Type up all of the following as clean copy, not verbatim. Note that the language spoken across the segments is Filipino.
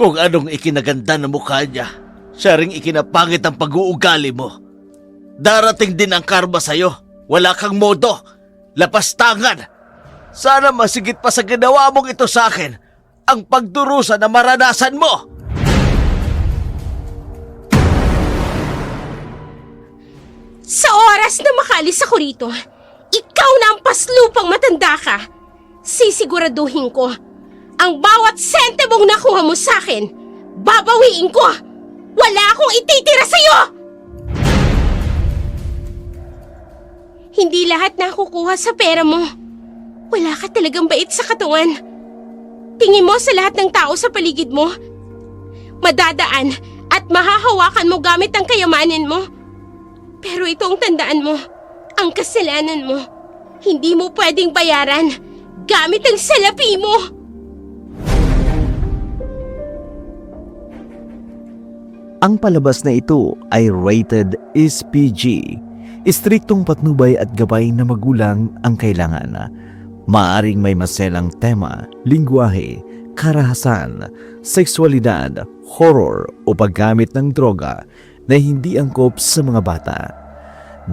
Kung anong ikinaganda ng mukha niya, siya ring ikinapangit ang pag-uugali mo. Darating din ang karma sa'yo. Wala kang modo. Lapastangan. Sana masigit pa sa ginawa mong ito sa akin ang pagdurusa na maranasan mo. Sa oras na makalis ako rito, ikaw na ang paslupang matanda ka. Sisiguraduhin ko, ang bawat sentimong nakuha mo sa akin, babawiin ko. Wala akong ititira sa'yo! Hindi lahat nakukuha sa pera mo. Wala ka talagang bait sa katawan. Tingin mo sa lahat ng tao sa paligid mo. Madadaan at mahahawakan mo gamit ang kayamanin mo. Pero ito ang tandaan mo, ang kasalanan mo. Hindi mo pwedeng bayaran gamit ang salapi mo. Ang palabas na ito ay rated SPG. Istriktong patnubay at gabay na magulang ang kailangan. Maaring may maselang tema, lingwahe, karahasan, sexualidad, horror o paggamit ng droga na hindi angkop sa mga bata.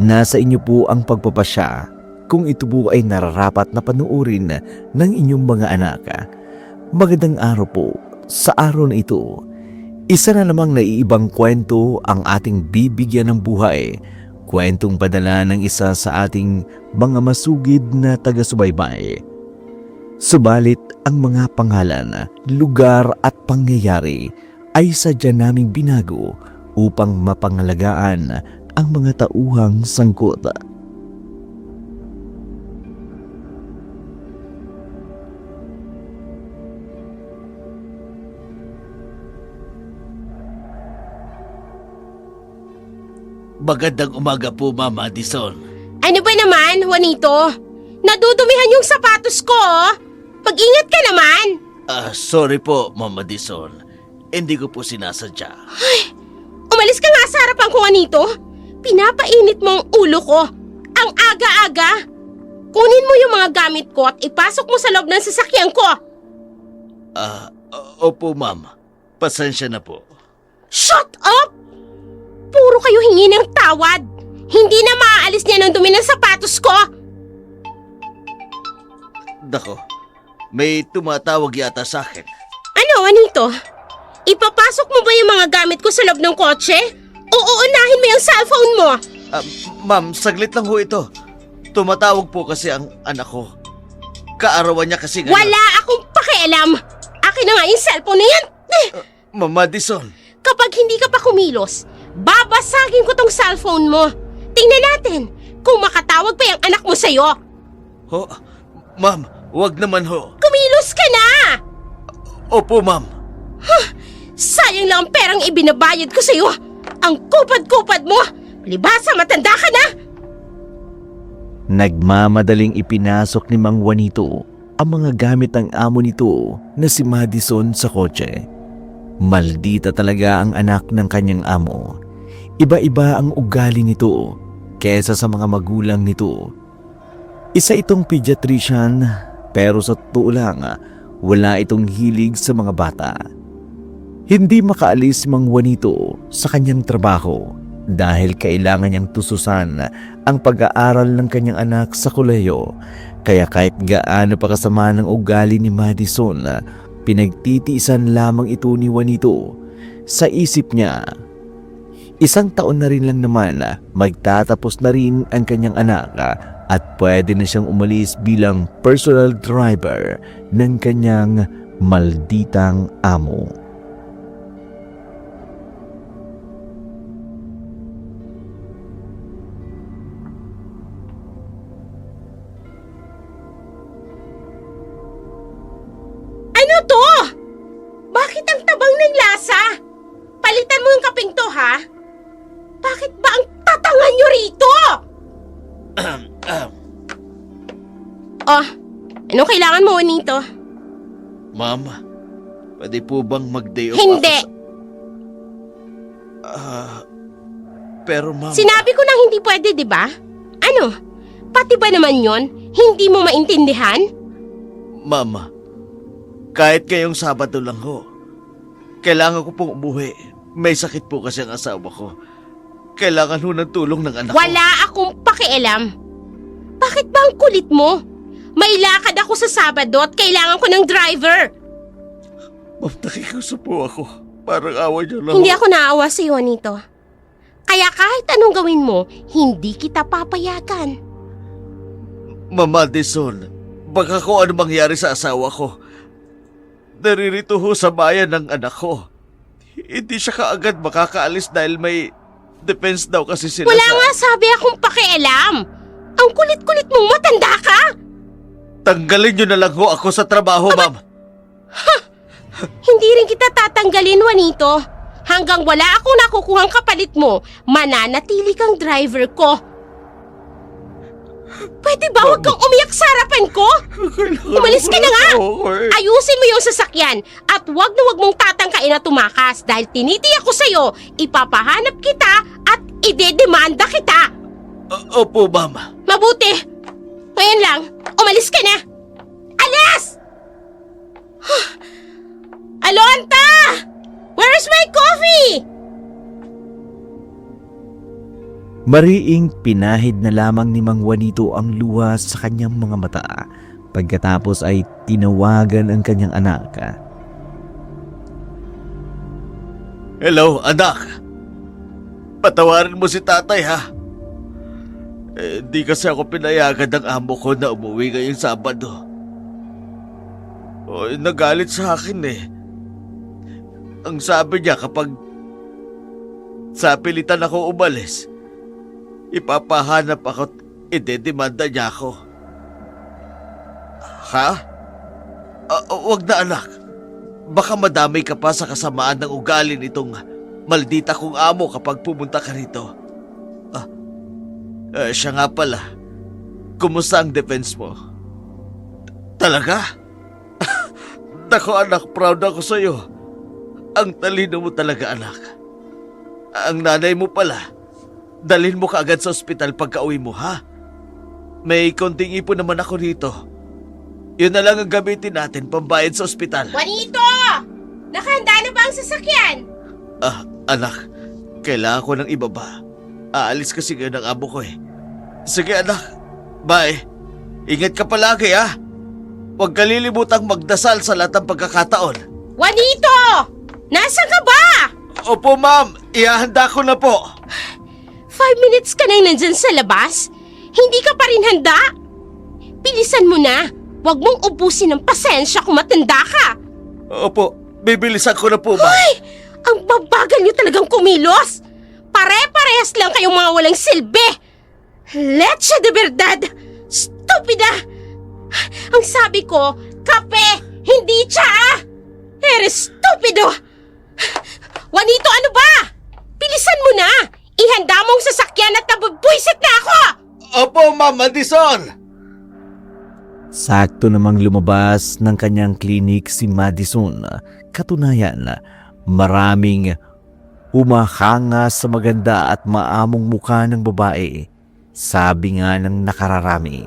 Nasa inyo po ang pagpapasya kung ito po ay nararapat na panuorin ng inyong mga anak. Magandang araw po sa araw na ito. Isa na namang naiibang kwento ang ating bibigyan ng buhay. Kwentong padala ng isa sa ating mga masugid na taga-subaybay. Subalit ang mga pangalan, lugar at pangyayari ay sadya naming binago upang mapangalagaan ang mga tauhang sangkot. Magandang umaga po, Ma'am Addison. Ano ba naman, Juanito? Nadudumihan yung sapatos ko, oh. Mag-ingat ka naman. Sorry po, Ma'am Addison. Hindi ko po sinasadya. Umalis ka nga sa harapan ko, Juanito. Pinapainit mo ang ulo ko. Ang aga-aga. Kunin mo yung mga gamit ko at ipasok mo sa loob ng sasakyan ko. Opo, Ma'am. Pasensya na po. Shut up! Puro kayo hingi ng tawad. Hindi na maaalis niya ng dumi ng sapatos ko. Dako, may tumatawag yata sa akin. Ano, Juanito? Ipapasok mo ba yung mga gamit ko sa loob ng kotse? O uunahin mo yung cellphone mo? Ma'am, saglit lang ho ito. Tumatawag po kasi ang anak ko. Kaarawan niya kasi ngayon. Wala akong pakialam. Akin na nga yung cellphone na yan. Ma'am Addison. Kapag hindi ka pa kumilos, babasagin ko tong cellphone mo. Tingnan natin kung makatawag pa yung anak mo sa'yo. Ho? Ma'am, wag naman ho. Kumilos ka na! Opo, ma'am. Sayang lang ang perang ibinabayad ko sa'yo. Ang kupad-kupad mo. Libasa, matanda ka na. Nagmamadaling ipinasok ni Mang Juanito ang mga gamit ng amo nito na si Madison sa kotse. Maldita talaga ang anak ng kanyang amo. Iba-iba ang ugali nito kesa sa mga magulang nito. Isa itong pediatrician pero sa totoo lang wala itong hilig sa mga bata. Hindi makaalis si Mang Juanito sa kanyang trabaho dahil kailangan niyang tususan ang pag-aaral ng kanyang anak sa kolehiyo. Kaya kahit gaano pa kasama ng ugali ni Madison, pinagtitiisan lamang ito ni Juanito. Sa isip niya, 1 taon na rin lang naman magtatapos na rin ang kanyang anak at pwede na siyang umalis bilang personal driver ng kanyang malditang amo. Ano to? Bakit ang tabang ng lasa? Palitan mo yung kaping to, ha? Bakit ba ang tatangan nyo rito? Oh, anong kailangan mo, Juanito? Ma'am, pwede po bang mag-day off Hindi. ako pero ma'am... Sinabi ko nang hindi pwede, di ba? Ano? Pati ba naman yon? Hindi mo maintindihan? Ma'am, kahit ngayong Sabado lang ho. Kailangan ko pong umuwi. May sakit po kasi ang asawa ko. Kailangan ho ng tulong ng anak ko. Wala akong pakialam. Bakit ba ang kulit mo? May lakad ako sa Sabado at kailangan ko ng driver. Ma'am, nakikiuso po ako. Parang awa niyo lang. Hindi ako naawa sa iyo, Juanito. Kaya kahit anong gawin mo, hindi kita papayagan. Mama Dison, baka kung ano mangyari sa asawa ko. Naririto ho sa bayan ng anak ko. Hindi siya kaagad makakaalis dahil may defense daw kasi sila Wala nga sabi akong pakialam. Ang kulit-kulit mong matanda ka. Tanggalin niyo na lang ho ako sa trabaho, ma'am. Hindi rin kita tatanggalin, Juanito. Hanggang wala akong nakukuhang kapalit mo, mananatili kang driver ko. Pwede ba huwag kang umiyak sa harapan ko? Umalis ka na nga! Ayusin mo yung sasakyan at huwag na huwag mong tatangkain na tumakas dahil tinitiyak ko sa'yo, ipapahanap kita at idedemanda kita. Opo, ma'am. Mabuti. Ngayon lang, umalis ka na. Alis! Alonta! Where's my coffee? Mariing pinahid na lamang ni Mang Juanito ang luha sa kanyang mga mata. Pagkatapos ay tinawagan ang kanyang anak. Hello, anak. Patawarin mo si tatay, ha? Di kasi ako pinayagan ng amo ko na umuwi ngayong Sabado. Nagalit sa akin eh. Ang sabi niya kapag sa pilitan ako umalis, ipapahanap ako at idedemanda niya ako. Ha? Wag na anak. Baka madamay ka pa sa kasamaan ng ugali nitong maldita kong amo kapag pumunta ka rito. Siya nga pala. Kumusta ang defense mo? Talaga? Nako anak, proud ako sa'yo. Ang talino mo talaga anak. Ang nanay mo pala, dalhin mo kaagad sa ospital pagka-uwi mo, ha? May konting ipon naman ako rito. Yun na lang ang gamitin natin pambayad sa ospital. Juanito! Nakahanda na ba ang sasakyan? Anak, kailangan ko ng ibaba. Aalis kasi ngayon ang amo ko eh. Sige anak, bye. Ingat ka palagi ha. Huwag kalilimutang magdasal sa lahat ng pagkakataon. Juanito! Nasaan ka ba? Opo ma'am, ihahanda ko na po. 5 minutes ka nang nandyan sa labas? Hindi ka pa rin handa? Bilisan mo na. Huwag mong ubusin ng pasensya kung matanda ka. Opo, bibilisan ko na po ma'am. Ay! Ang babagal niyo talagang kumilos! Pare-parehas lang kayong mga walang silbi! Leche de verdad! Stupida! Ang sabi ko, kape! Hindi tsaa! Eres stupido! Juanito, ano ba? Bilisan mo na! Ihanda mo ang sasakyan at nabubwisit na ako! Opo ma'am, Madison! Sakto namang lumabas ng kanyang klinik si Madison. Katunayan, maraming humahanga sa maganda at maamong mukha ng babae. Sabi nga ng nakararami,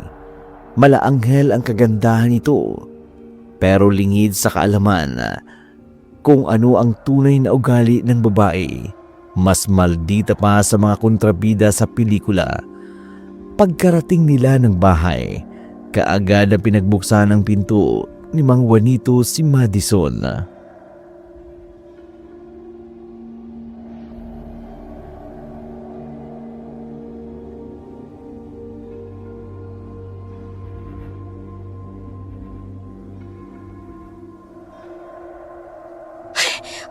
malaanghel ang kagandahan nito, pero lingid sa kaalaman kung ano ang tunay na ugali ng babae. Mas maldita pa sa mga kontrabida sa pelikula. Pagkarating nila ng bahay, kaagad na pinagbuksan ang pinto ni Mang Juanito si Madison.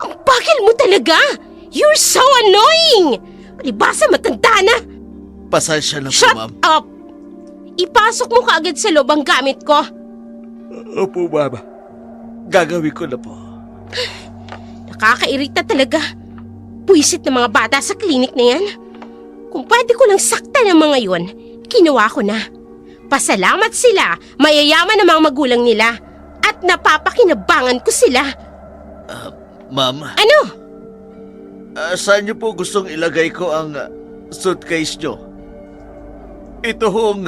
Ang bakil mo talaga! You're so annoying! Palibasa matanda na! Pasensya na po Shut ma'am. up! Ipasok mo kaagad sa loob ang gamit ko. Opo ma'am. Gagawin ko na po. Nakakairita talaga. Puwisit ng mga bata sa klinik na yan. Kung pwede ko lang saktan ang mga yun, ginawa ko na. Pasalamat sila, mayayaman ang mga magulang nila. At napapakinabangan ko sila. Ma'am, Ano? saan niyo po gustong ilagay ko ang suitcase niyo? Ito hong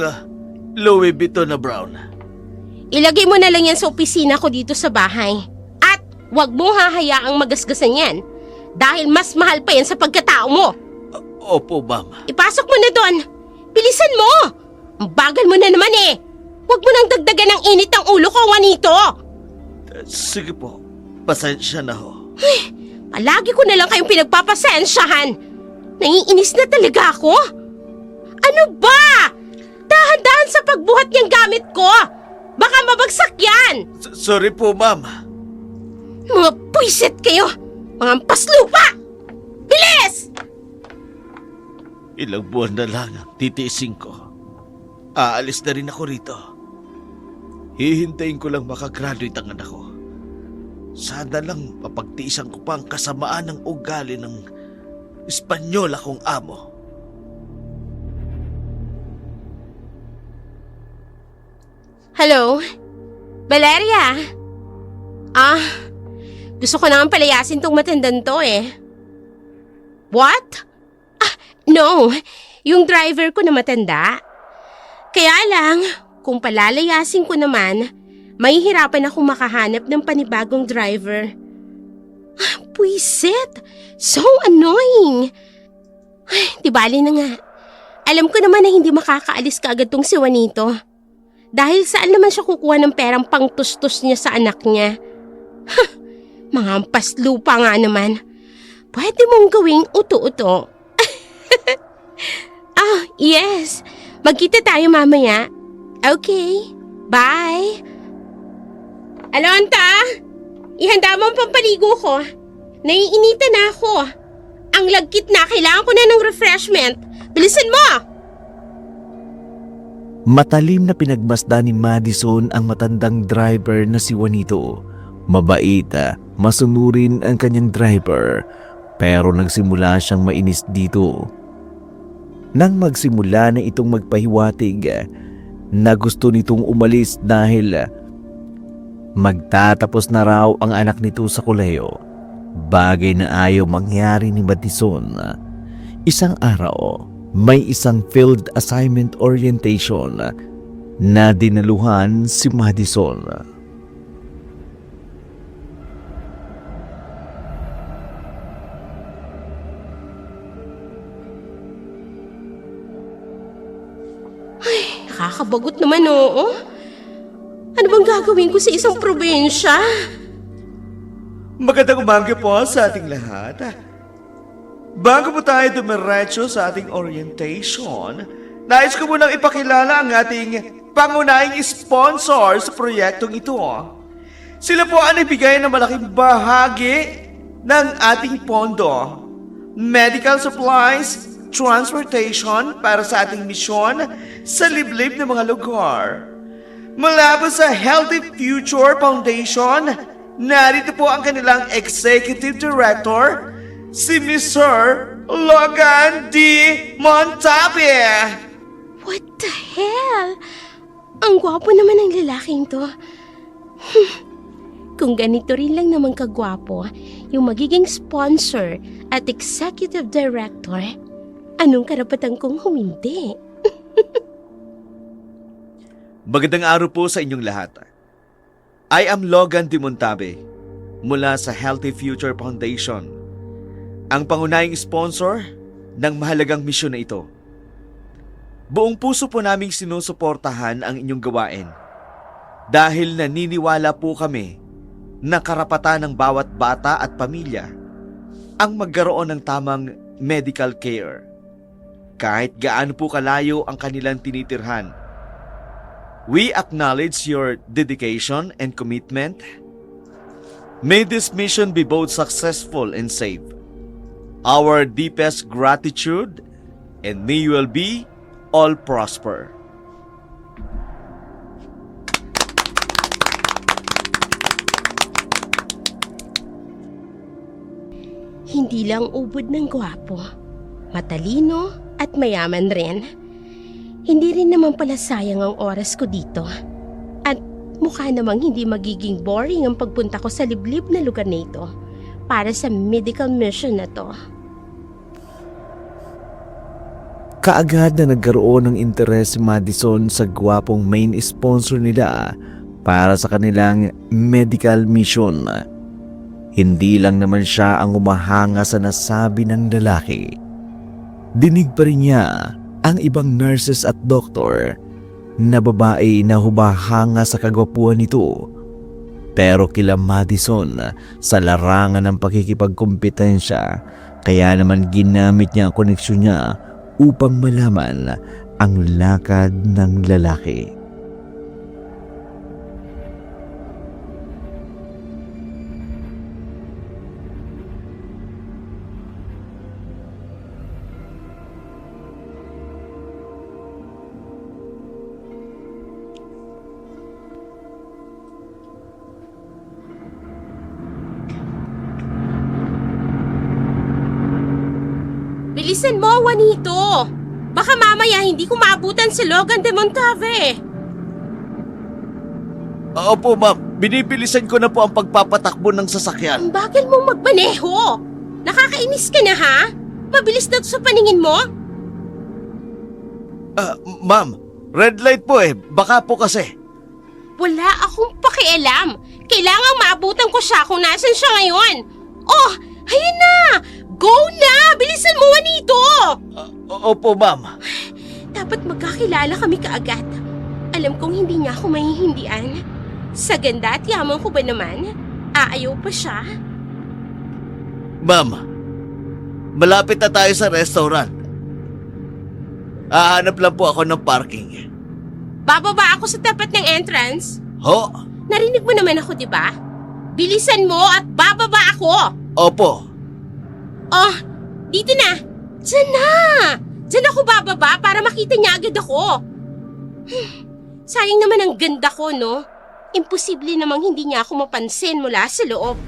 Louis Vuitton na brown. Ilagay mo na lang yan sa opisina ko dito sa bahay. At Huwag mo hahayaang magasgasan yan. Dahil mas mahal pa yan sa pagkatao mo. Opo, ma'am. Ipasok mo na doon. Bilisan mo! Ang bagal mo na naman eh. Huwag mo nang dagdagan ng init ng ulo ko, Juanito. Sige po. Pasensya na ho. Palagi ko na lang kayong pinagpapasensyahan. Naiinis na talaga ako. Ano ba? Dahan-dahan sa pagbuhat niyang gamit ko. Baka mabagsak yan. Sorry po, ma'am. Mga puwisit kayo. Mga paslupa. Bilis! Ilang buwan na lang ang titiisin ko. Aalis na rin ako rito. Hihintayin ko lang makagraduate ang anak ko. Sana lang mapagtiisan ko pa ang kasamaan ng ugali ng Espanyol akong amo. Hello? Valeria? Gusto ko naman palayasin tong matandan to eh. What? No. Yung driver ko na matanda. Kaya lang, kung palalayasin ko naman, mahihirapan akong makahanap ng panibagong driver. Puisit! So annoying! Ay, di bali na nga. Alam ko naman na hindi makakaalis kaagad tong si Juanito. Dahil saan naman siya kukuha ng perang pangtustos niya sa anak niya? Mga ampas lupa nga naman. Pwede mong gawing uto-uto. Yes. Magkita tayo mamaya. Okay. Bye. Alonta, ihanda mo ang pampaligo ko. Naiinitan na ako. Ang lagkit na, kailangan ko na ng refreshment. Bilisan mo! Matalim na pinagmasdan ni Madison ang matandang driver na si Juanito. Mabait, masunurin ang kanyang driver, pero nagsimula siyang mainis dito. Nang magsimula na itong magpahiwatig na gusto nitong umalis dahil magtatapos na raw ang anak nito sa kolehiyo, bagay na ayaw mangyari ni Madison. Isang araw, may isang field assignment orientation na dinaluhan si Madison. Nakakabagot naman oo. Ano bang gagawin ko sa isang probinsya? Magandang umaga po sa ating lahat. Bago po tayo dumiretso sa ating orientation, nais ko munang ipakilala ang ating pangunahing sponsor sa proyektong ito. Sila po ang nagbigay ng malaking bahagi ng ating pondo. Medical supplies, transportation para sa ating misyon sa liblib ng mga lugar. Mula po sa Healthy Future Foundation, narito po ang kanilang Executive Director, si Mr. Logan D. Montabe. What the hell? Ang gwapo naman ng lalaking to. Kung ganito rin lang naman kagwapo yung magiging sponsor at executive director, anong karapatan kong humindi? Magandang araw po sa inyong lahat. I am Logan D. Montabe mula sa Healthy Future Foundation, ang pangunahing sponsor ng mahalagang misyon na ito. Buong puso po naming sinusuportahan ang inyong gawain dahil naniniwala po kami na karapatan ng bawat bata at pamilya ang magkaroon ng tamang medical care kahit gaano po kalayo ang kanilang tinitirhan. We acknowledge your dedication and commitment. May this mission be both successful and safe. Our deepest gratitude, and may you will be all prosper. Hindi lang ubod ng gwapo, matalino at mayaman rin. Hindi rin naman pala sayang ang oras ko dito. At mukha namang hindi magiging boring ang pagpunta ko sa liblib na lugar na ito para sa medical mission na to. Kaagad na nagkaroon ng interes si Madison sa gwapong main sponsor nila para sa kanilang medical mission. Hindi lang naman siya ang umahanga sa nasabi ng lalaki. Dinig pa rin niya ang ibang nurses at doktor na babae na humahanga sa kagwapuan nito. Pero kila Madison sa larangan ng pakikipagkompetensya, kaya naman ginamit niya ang koneksyon niya upang malaman ang lakad ng lalaki. Bilisan mo, Juanito! Baka mamaya hindi ko maabutan si Logan de Montave. Opo, ma'am. Binibilisan ko na po ang pagpapatakbo ng sasakyan. Ang bagal mong magmaneho. Nakakainis ka na, ha? Mabilis na to sa paningin mo. Ma'am, red light po eh. Baka po kasi. Wala akong pakialam. Kailangang maabutan ko siya kung nasan siya ngayon. Oh, ayun na! Go na! Bilisan mo, Juanito! Opo, ma'am. Dapat magkakilala kami kaagad. Alam kong hindi niya ako mahihindian. Sa ganda at yaman ko ba naman? Aayaw pa siya? Ma'am, malapit na tayo sa restaurant. Hahanap lang po ako ng parking. Bababa ako sa tapat ng entrance. Ho? Narinig mo naman ako, di ba? Bilisan mo at bababa ako! Opo. Oh, dito na! Diyan na! Diyan ako bababa para makita niya agad ako. Sayang naman ang ganda ko, no? Imposible namang hindi niya ako mapansin mula sa loob.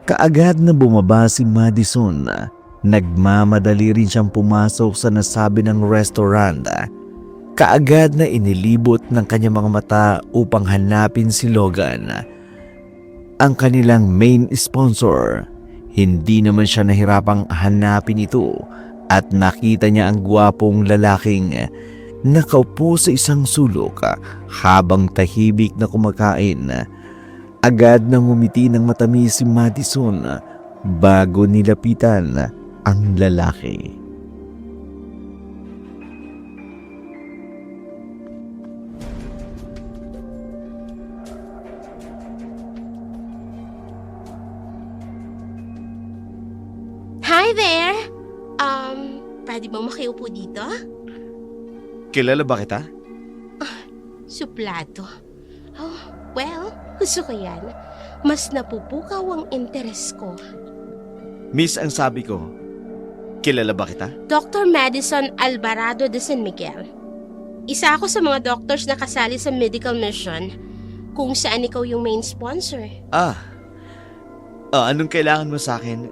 Kaagad na bumaba si Madison, nagmamadali rin siyang pumasok sa nasabi ng restaurant. Kaagad na inilibot ng kanyang mga mata upang hanapin si Logan, ang kanilang main sponsor. Hindi naman siya nahirapang hanapin ito at nakita niya ang gwapong lalaking nakaupo sa isang sulok habang tahimik na kumakain. Agad nang ngumiti ng matamis si Madison bago nilapitan ang lalaki. Hi there! Pwede bang makiupo dito? Kilala ba kita? Suplado. Oh, well, gusto ko yan. Mas napupukaw ang interes ko. Miss, ang sabi ko, kilala ba kita? Dr. Madison Alvarado de San Miguel. Isa ako sa mga doctors na kasali sa medical mission kung saan ikaw yung main sponsor. Anong kailangan mo sa akin,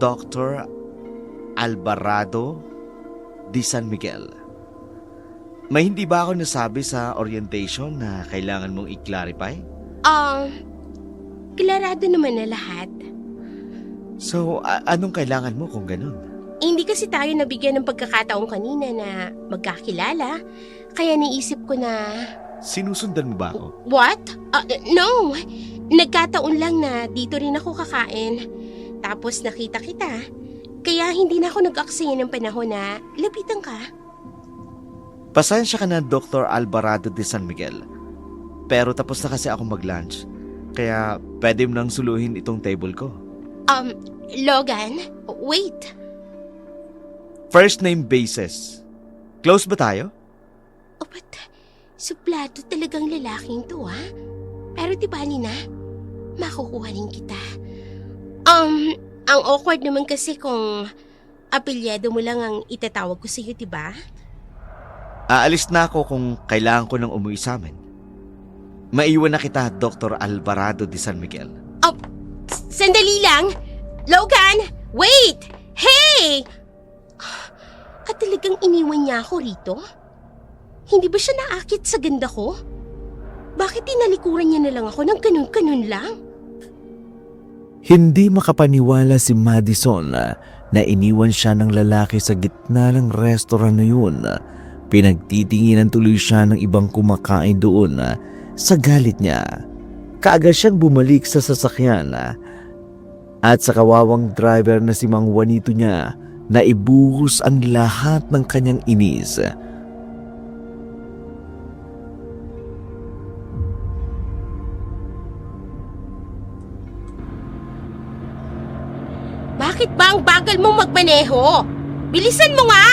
Dr. Alvarado de San Miguel? May hindi ba ako nasabi sa orientation na kailangan mong i-clarify? Klarado naman na lahat. So, anong kailangan mo kung ganun? Hindi kasi tayo nabigyan ng pagkakataon kanina na magkakilala, kaya naisip ko na... Sinusundan mo ba ako? What? No! Nagkataon lang na dito rin ako kakain. Tapos nakita kita. Kaya hindi na ako nag-aksaya ng panahon na lapitan ka. Pasensya ka na, Dr. Alvarado de San Miguel. Pero tapos na kasi ako mag-lunch. Kaya pwede mo nang suluhin itong table ko. Logan, wait. First name basis. Close ba tayo? Oh, but suplado talagang lalaking to, ha? Pero di bali na, makukuha rin kita. Ang awkward naman kasi kung apelyado mo lang ang itatawag ko sa'yo, di ba? Aalis na ako kung kailangan ko nang umuwi sa amin. Maiwan na kita, Dr. Alvarado de San Miguel. Sandali lang! Logan! Wait! Hey! At talagang iniwan niya ako rito? Hindi ba siya naakit sa ganda ko? Bakit tinalikuran niya na lang ako ng ganun-ganun lang? Hindi makapaniwala si Madison na iniwan siya ng lalaki sa gitna ng restaurant na yun. Pinagtitinginan tuloy siya ng ibang kumakain doon sa galit niya. Kaagad siyang bumalik sa sasakyan at sa kawawang driver na si Mang Juanito niya na ibuhos ang lahat ng kanyang inis. Bakit ba ang bagal mong magmaneho? Bilisan mo nga!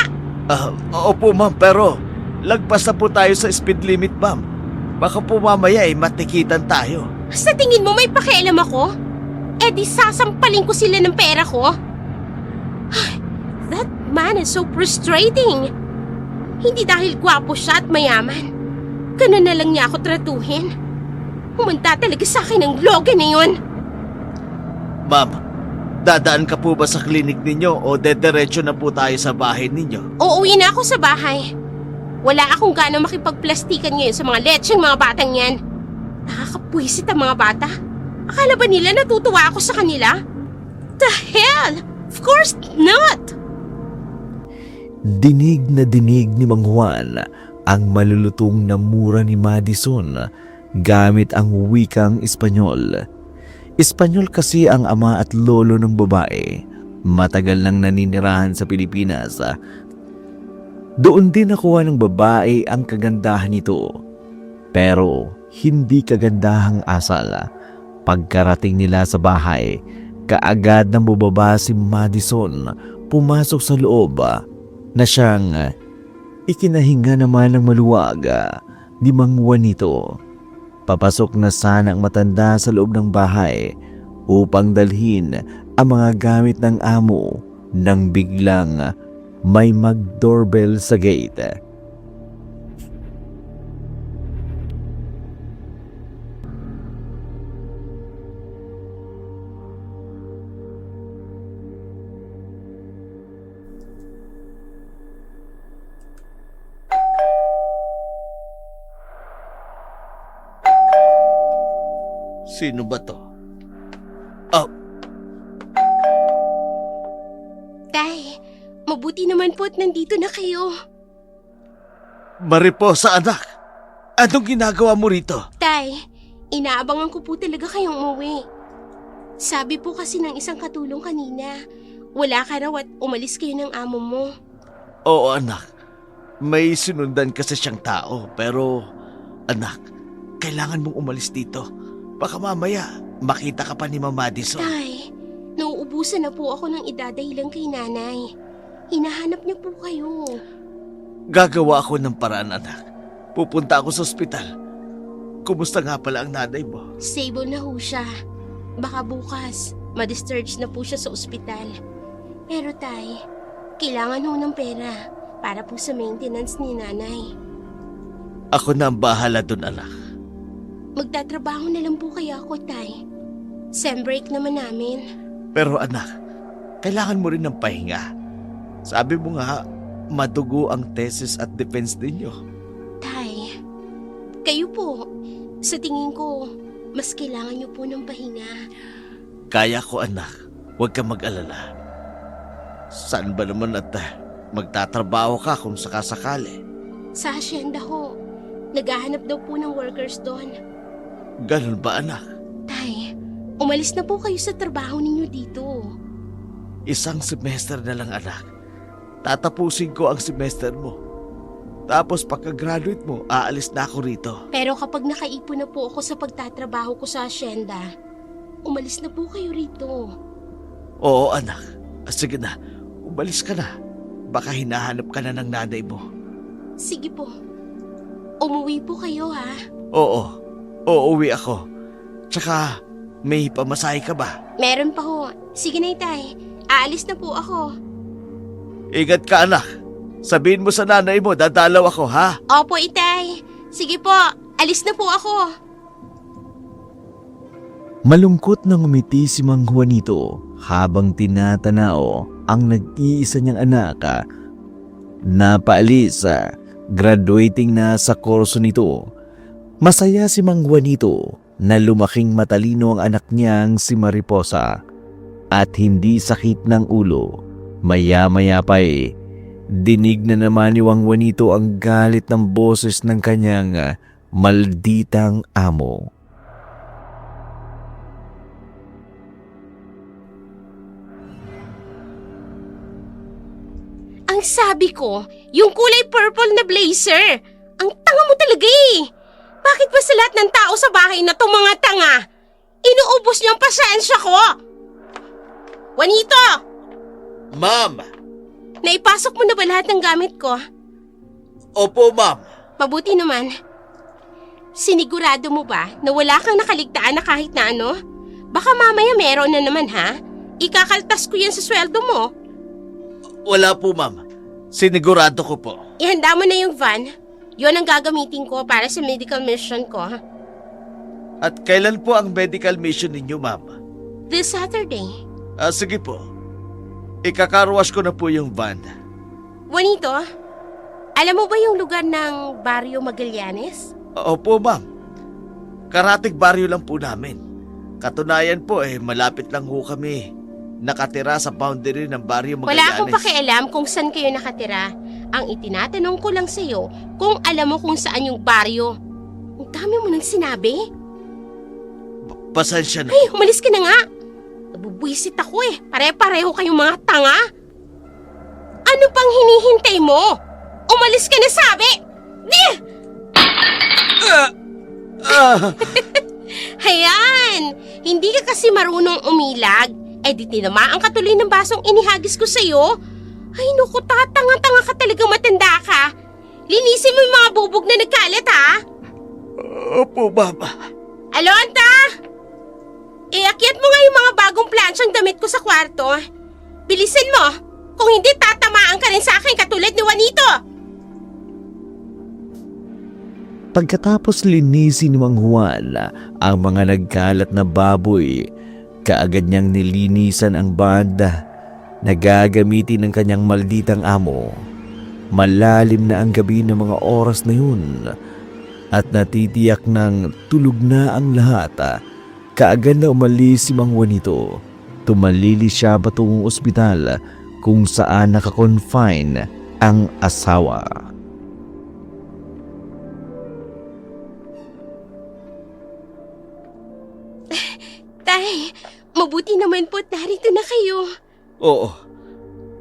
Opo ma'am, pero lagpas na po tayo sa speed limit ma'am. Baka po mamaya matikitan tayo. Sa tingin mo may pakialam ako? Eh di sasampalin ko sila ng pera ko? Ay, that man is so frustrating. Hindi dahil gwapo siya at mayaman. Ganun na lang niya ako tratuhin. Humanda talaga sa akin ang loga na yun. Ma'am, dadaan ka po ba sa klinik ninyo o dediretso na po tayo sa bahay ninyo? Uuwi na ako sa bahay. Wala akong gana makipagplastikan ngayon sa mga lecheng mga batang yan. Nakakapwisit ang mga bata. Akala ba nila natutuwa ako sa kanila? The hell! Of course not! Dinig na dinig ni Mang Juan ang malulutong na mura ni Madison gamit ang wikang Espanyol. Espanyol kasi ang ama at lolo ng babae. Matagal nang naninirahan sa Pilipinas. Doon din nakuha ng babae ang kagandahan nito. Pero hindi kagandahang asal. Pagkarating nila sa bahay, kaagad nang bubaba si Madison, pumasok sa loob na siyang ikinahinga naman ng maluwag ni Mang Juanito. Papasok na sana ang matanda sa loob ng bahay upang dalhin ang mga gamit ng amo nang biglang may mag-doorbell sa gate. Sino ba to? Tay, mabuti naman po at nandito na kayo. Mariposa anak, anong ginagawa mo rito? Tay, inaabangan ko po talaga kayong umuwi. Sabi po kasi ng isang katulong kanina, wala ka raw at umalis kayo ng amo mo. Oo anak, may sinundan kasi siyang tao pero anak, kailangan mong umalis dito. Baka mamaya makita ka pa ni Ma'am Madison. Tay, nauubusan na po ako ng idadahilan kay nanay. Hinahanap niya po kayo. Gagawa ako ng paraan anak. Pupunta ako sa ospital. Kumusta nga pala ang nanay mo? Stable na ho siya. Baka bukas, ma-discharge na po siya sa ospital. Pero tay, kailangan ho ng pera para po sa maintenance ni nanay. Ako na ang bahala dun anak. Magtatrabaho na lang po kaya ako, tay. Sem break naman namin. Pero anak, kailangan mo rin ng pahinga. Sabi mo nga, madugo ang thesis at defense ninyo. Tay, kayo po, sa tingin ko, mas kailangan niyo po ng pahinga. Kaya ko anak, huwag kang mag-alala. Saan ba naman at magtatrabaho ka kung sakasakali? Sa asyenda ho, naghahanap daw po ng workers doon. Ganun ba anak? Tay, umalis na po kayo sa trabaho ninyo dito. Isang semester na lang anak. Tatapusin ko ang semester mo. Tapos pagka-graduate mo, aalis na ako rito. Pero kapag nakaipon na po ako sa pagtatrabaho ko sa asyenda, umalis na po kayo rito. Oo anak. Sige na, umalis ka na. Baka hinahanap ka na ng nanay mo. Sige po. Umuwi po kayo ha. Oo, uuwi ako. Tsaka, may pamasahe ka ba? Meron pa ho. Sige na itay. Aalis na po ako. Ingat ka anak. Sabihin mo sa nanay mo, dadalaw ako ha? Opo itay. Sige po, alis na po ako. Malungkot na ngumiti si Mang Juanito habang tinatanaw ang nag-iisa niyang anak na paalis, graduating na sa kurso nito. Masaya si Mang Juanito na lumaking matalino ang anak niyang si Mariposa at hindi sakit ng ulo. Maya-maya pa Dinig na naman ni Mang Juanito ang galit ng boses ng kanyang malditang amo. Ang sabi ko, yung kulay purple na blazer. Ang tanga mo talaga eh. Bakit ba sa lahat ng tao sa bahay na itong mga tanga, inuubos niyo ang pasensya ko? Juanito! Ma'am! Naipasok mo na ba lahat ng gamit ko? Opo, ma'am. Mabuti naman. Sinigurado mo ba na wala kang nakaligtaan na kahit na ano? Baka mamaya meron na naman ha? Ikakaltas ko yan sa sweldo mo. Wala po, ma'am. Sinigurado ko po. Ihanda mo na yung van. Yon ang gagamitin ko para sa medical mission ko. At kailan po ang medical mission ninyo, ma'am? This Saturday. Sige po. Ikakarwash ko na po yung van. Juanito, alam mo ba yung lugar ng Barrio Magallanes? Opo, ma'am. Karatig baryo lang po namin. Katunayan po malapit lang ho kami nakatira sa boundary ng Barrio Magallanes. Wala akong pakialam kung saan kayo nakatira. Ang itinatanong ko lang sa'yo kung alam mo kung saan yung baryo. Ang dami mo nang sinabi. Pasensya na. Ay, umalis ka na nga. Nabubwisit ako Pare-pareho kayong mga tanga. Ano pang hinihintay mo? Umalis ka na sabi! Di! Hayan! Hindi ka kasi marunong umilag. Di tinamaan ka tuloy ng basong inihagis ko sa'yo. Ay naku, tatanga-tanga ka talagang matanda ka. Linisin mo yung mga bubog na nagkalat ha. Opo, mama. Alonta! Iakyat mo nga yung mga bagong plansyang damit ko sa kwarto. Bilisin mo. Kung hindi, tatamaan ka rin sa akin katulad ni Juanito. Pagkatapos linisin ni Mang Juan ang mga nagkalat na baboy, kaagad niyang nilinisan ang banda na gagamitin ng kanyang malditang amo. Malalim na ang gabi ng mga oras na yun at natitiyak ng tulog na ang lahat. Kaagad na umalis si Mang Juanito. Tumalili siya patungong ospital kung saan nakakonfine ang asawa. Tay, mabuti naman po narito na kayo. Oo.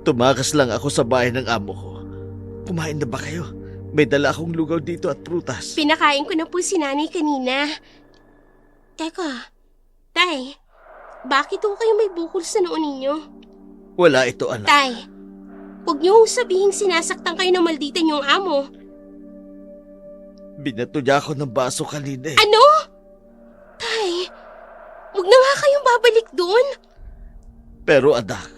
Tumakas lang ako sa bahay ng amo ko. Kumain na ba kayo? May dala akong lugaw dito at prutas. Pinakain ko na po si nanay kanina. Teka, Tay, bakit ho kayo may bukol sa noo ninyo? Wala ito, anak. Tay, huwag niyo sabihin sinasaktan kayo ng maldita niyong amo. Binato niya ako ng baso kanina Ano? Tay, huwag na nga kayong babalik doon. Pero anak,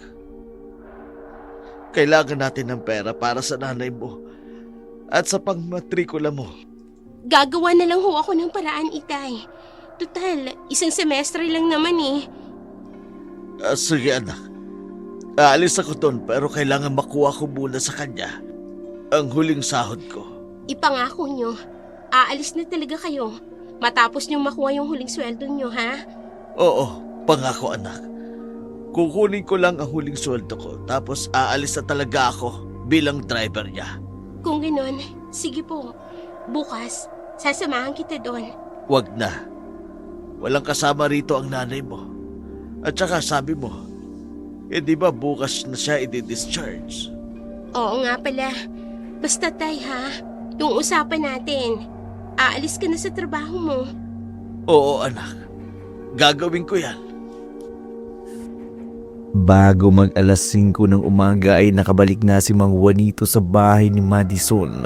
kailangan natin ng pera para sa nanay mo at sa pangmatrikula mo. Gagawa na lang ho ako ng paraan, Itay. Total, isang semestre lang naman Sige anak, aalis ako doon pero kailangan makuha ko muna sa kanya ang huling sahod ko. Ipangako nyo, aalis na talaga kayo matapos nyo makuha yung huling sweldo nyo, ha? Oo, pangako anak. Kukunin ko lang ang huling sweldo ko tapos aalis na talaga ako bilang driver niya. Kung ganon, sige po. Bukas, sasamahan kita doon. Wag na. Walang kasama rito ang nanay mo. At saka sabi mo, di ba bukas na siya i-discharge? Oo nga pala. Basta Tay ha, yung usapan natin. Aalis ka na sa trabaho mo. Oo anak, gagawin ko yan. Bago mag alas 5 ng umaga ay nakabalik na si Mang Juanito sa bahay ni Madison.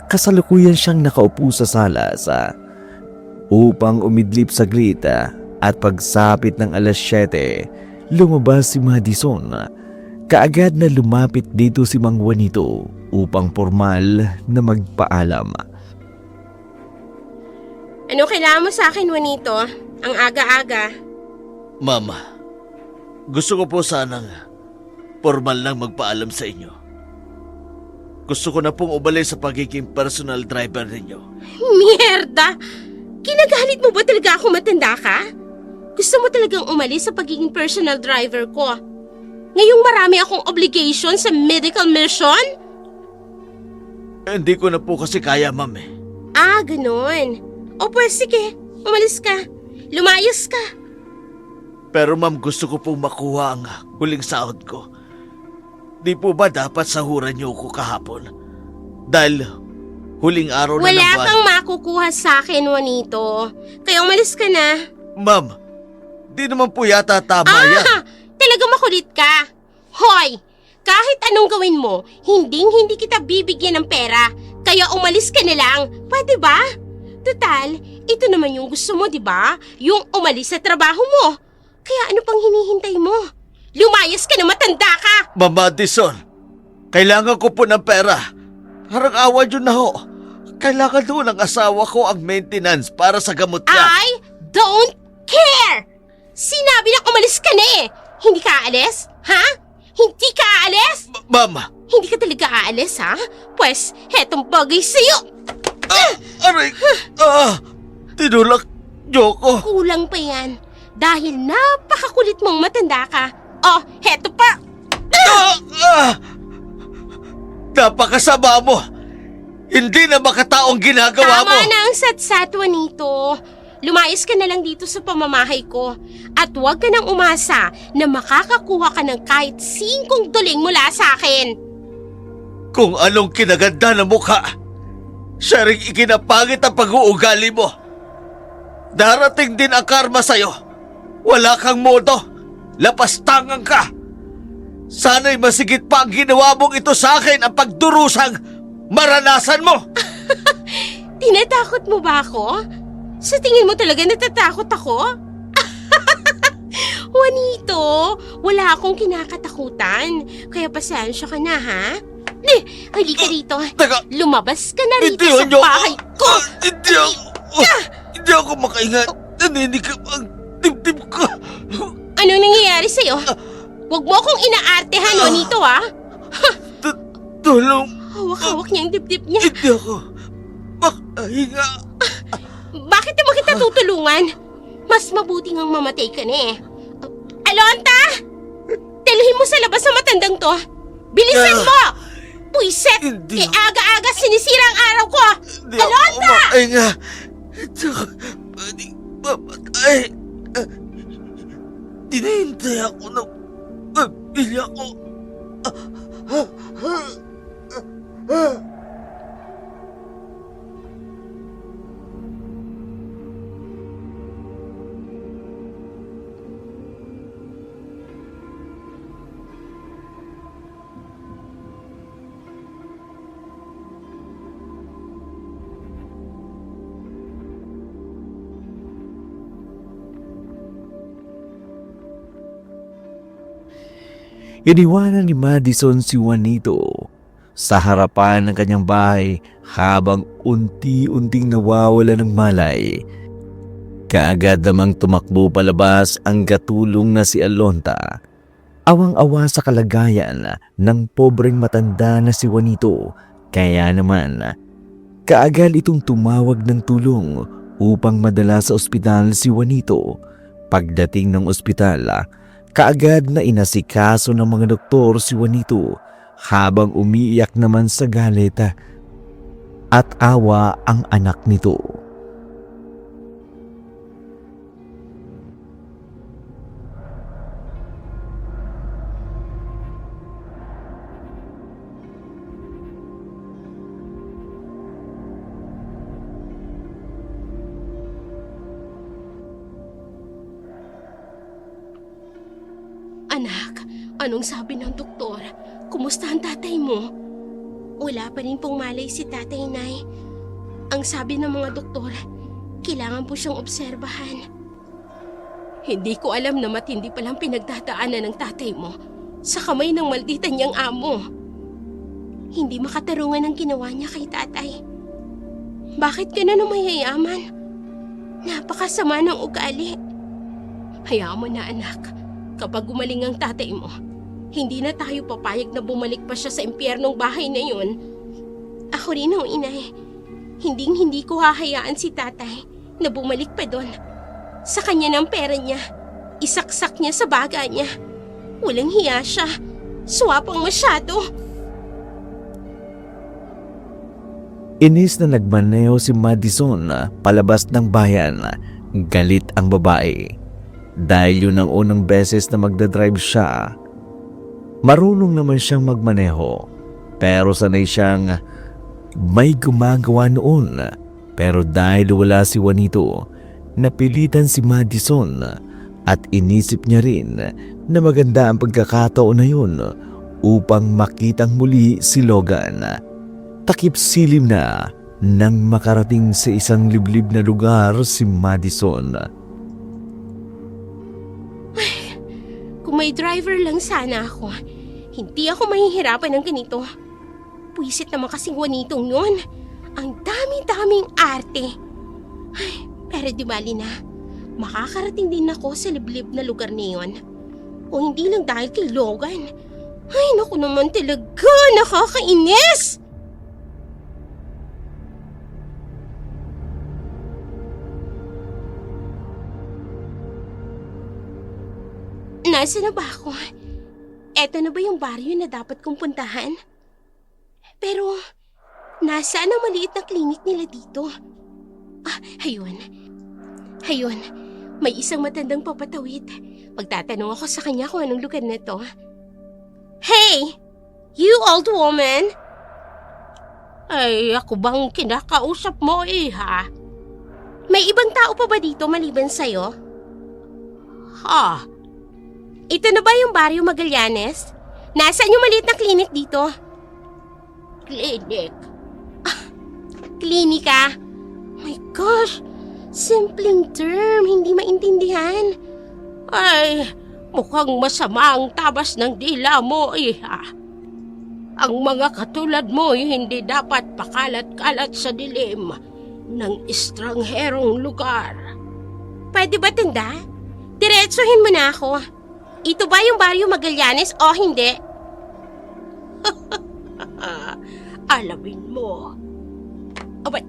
Kasalukuyan siyang nakaupo sa salas upang umidlip saglit at pagsapit ng alas 7, lumabas si Madison. Kaagad na lumapit dito si Mang Juanito upang formal na magpaalam. Ano kailangan mo sa akin, Juanito? Ang aga-aga. Mama, gusto ko po sanang formal lang magpaalam sa inyo. Gusto ko na pong ubalay sa pagiging personal driver ninyo. Mierda! Kinagalit mo ba talaga ako matanda ka? Gusto mo talagang umalis sa pagiging personal driver ko? Ngayong marami akong obligation sa medical mission? Hindi ko na po kasi kaya, ma'am eh. Ah, ganun. O pues sige, umalis ka. Lumayas ka. Pero ma'am, gusto ko pong makuha ang huling sahod ko. Di po ba dapat sahuran niyo ko kahapon? Dahil huling araw na Wala ng buwan. kang makukuha sa akin, Juanito. Kaya umalis ka na. Ma'am, di naman po yata tama yan. Talaga makulit ka. Hoy, kahit anong gawin mo, hindi kita bibigyan ng pera. Kaya umalis ka na lang. Pwede ba? Total, ito naman yung gusto mo, di ba? Yung umalis sa trabaho mo. Kaya ano pang hinihintay mo? Lumayas ka na, matanda ka! Ma'am Madison, kailangan ko po ng pera. Parang awa niyo na ho. Kailangan doon ng asawa ko ang maintenance para sa gamot niya. I don't care! Sinabi na umalis ka na eh! Hindi ka aalis? Ha? Hindi ka aalis? Ma'am, Hindi ka talaga aalis, ha? Pues, hetong bagay sa'yo! aray, tinulak niyo ko. Kulang pa yan. Dahil napakakulit mong matanda ka. Oh, heto pa! Napakasama mo. Hindi na makataong ginagawa mo. Tama na ang satsatwa nito. Lumayas ka na lang dito sa pamamahay ko. At huwag ka nang umasa na makakakuha ka ng kahit 5 duling mula sa akin. Kung anong kinaganda ng mukha, siya rin ikinapangit ang pag-uugali mo. Darating din ang karma sa'yo. Wala kang modo. Lapastangan ka. Sana'y masigit pa ang ginawa mong ito sa akin ang pagdurusang maranasan mo. Tinatakot mo ba ako? Sa tingin mo talaga natatakot ako? Juanito, wala akong kinakatakutan. Kaya pasensya ka na, ha? Halika rito. Teka, Lumabas ka na rito bitiwan sa niyo ako. bahay ko. Hindi ako makaingat. Naninikap ang dibdib ko. Anong nangyayari sa'yo? Huwag mo akong inaartehan, Juanito, ha? Tulong. Hawak-hawak niya ang dibdib niya. Hindi ako makahinga. Bakit naman kita tutulungan? Mas mabuti ngang mamatay ka na eh. Alonta! Dalhin mo sa labas ang matandang to. Bilisan mo! Puiset! Hindi. Aga-aga sinisira ang araw ko! Hindi ako Alonta! makahinga. Hindi ako pwedeng mamatay. Tinihintay ako ng pamilya ko. Iniwanan ni Madison si Juanito sa harapan ng kanyang bahay habang unti-unting nawawala ng malay. Kaagad namang tumakbo palabas ang gatulong na si Alonta. Awang-awa sa kalagayan ng pobreng matanda na si Juanito, kaya naman kaagad itong tumawag ng tulong upang madala sa ospital si Juanito. Pagdating ng ospital, kaagad na inasikaso ng mga doktor si Juanito habang umiiyak naman sa galit at awa ang anak nito. Anak, anong sabi ng doktor? Kumusta ang tatay mo? Wala pa rin pong malay si tatay, Nay. Ang sabi ng mga doktor, kailangan po siyang obserbahan. Hindi ko alam na matindi palang pinagdadaanan ng tatay mo sa kamay ng malditan niyang amo. Hindi makatarungan ang ginawa niya kay tatay. Bakit ganun ang mayayaman? Napakasama ng ugali. Hayaan mo na, anak. Kapag gumaling ang tatay mo, hindi na tayo papayag na bumalik pa siya sa impyernong bahay na yun. Ako rin ang inay. Hindi ko hahayaan si tatay na bumalik pa doon. Sa kanya ng pera niya, isaksak niya sa baga niya. Walang hiya siya. Swapang masyado. Inis na nagmaneho si Madison palabas ng bayan. Galit ang babae. Dahil yun ang unang beses na magdadrive siya. Marunong naman siyang magmaneho. Pero sanay siyang may gumagawa noon. Pero dahil wala si Juanito, napilitan si Madison at inisip niya rin na maganda ang pagkakataon na yun upang makitang muli si Logan. Takip silim na nang makarating sa isang liblib na lugar si Madison. Kung may driver lang sana ako, hindi ako mahihirapan ng ganito. Puwisit naman kasing Juanitong yun. Ang dami-daming arte. Ay, pero di bali na. Makakarating din ako sa liblib na lugar na yun. O hindi lang dahil kay Logan. Ay, naku naman talaga. Nakakainis! Nasaan na ba ako? Eto na ba yung baryo na dapat kong puntahan? Pero, nasaan ang maliit na klinik nila dito? Ah, ayun. Ayun, may isang matandang papatawid. Magtatanong ako sa kanya kung anong lugar na to. Hey! You old woman! Ay, ako bang kinakausap mo ha? May ibang tao pa ba dito maliban sa'yo? Ha? Ito na ba yung Barrio Magallanes? Nasaan yung maliit na klinik dito? Klinik? Ah, klinika? My gosh! Simpleng term, hindi maintindihan. Ay, mukhang masama ang tabas ng dila mo ha? Ang mga katulad mo hindi dapat pakalat-kalat sa dilim ng estrangherong lugar. Pwede ba tanda? Diretsuhin mo na ako. Ito ba yung Barrio Magallanes o hindi? Alamin mo. Abay,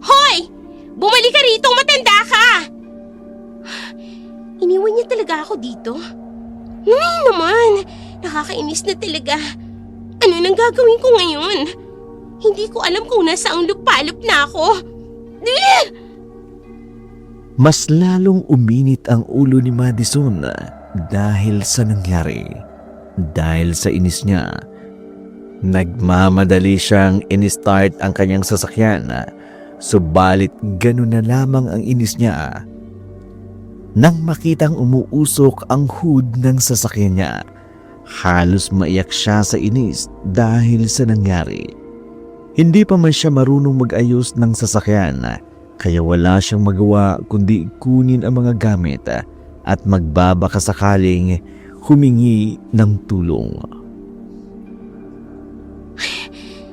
hoy! Bumalik ka rito, matanda ka! Iniwan niya talaga ako dito? Ay naman, nakakainis na talaga. Ano nang gagawin ko ngayon? Hindi ko alam kung nasaang lupalop na ako. Mas lalong uminit ang ulo ni Madison dahil sa nangyari. Dahil sa inis niya, nagmamadali siyang in-start ang kanyang sasakyan. Subalit ganun na lamang ang inis niya nang makitang umuusok ang hood ng sasakyan niya. Halos maiyak siya sa inis dahil sa nangyari. Hindi pa man siya marunong mag-ayos ng sasakyan, kaya wala siyang magawa kundi kunin ang mga gamit at magbabaka sakaling humingi ng tulong.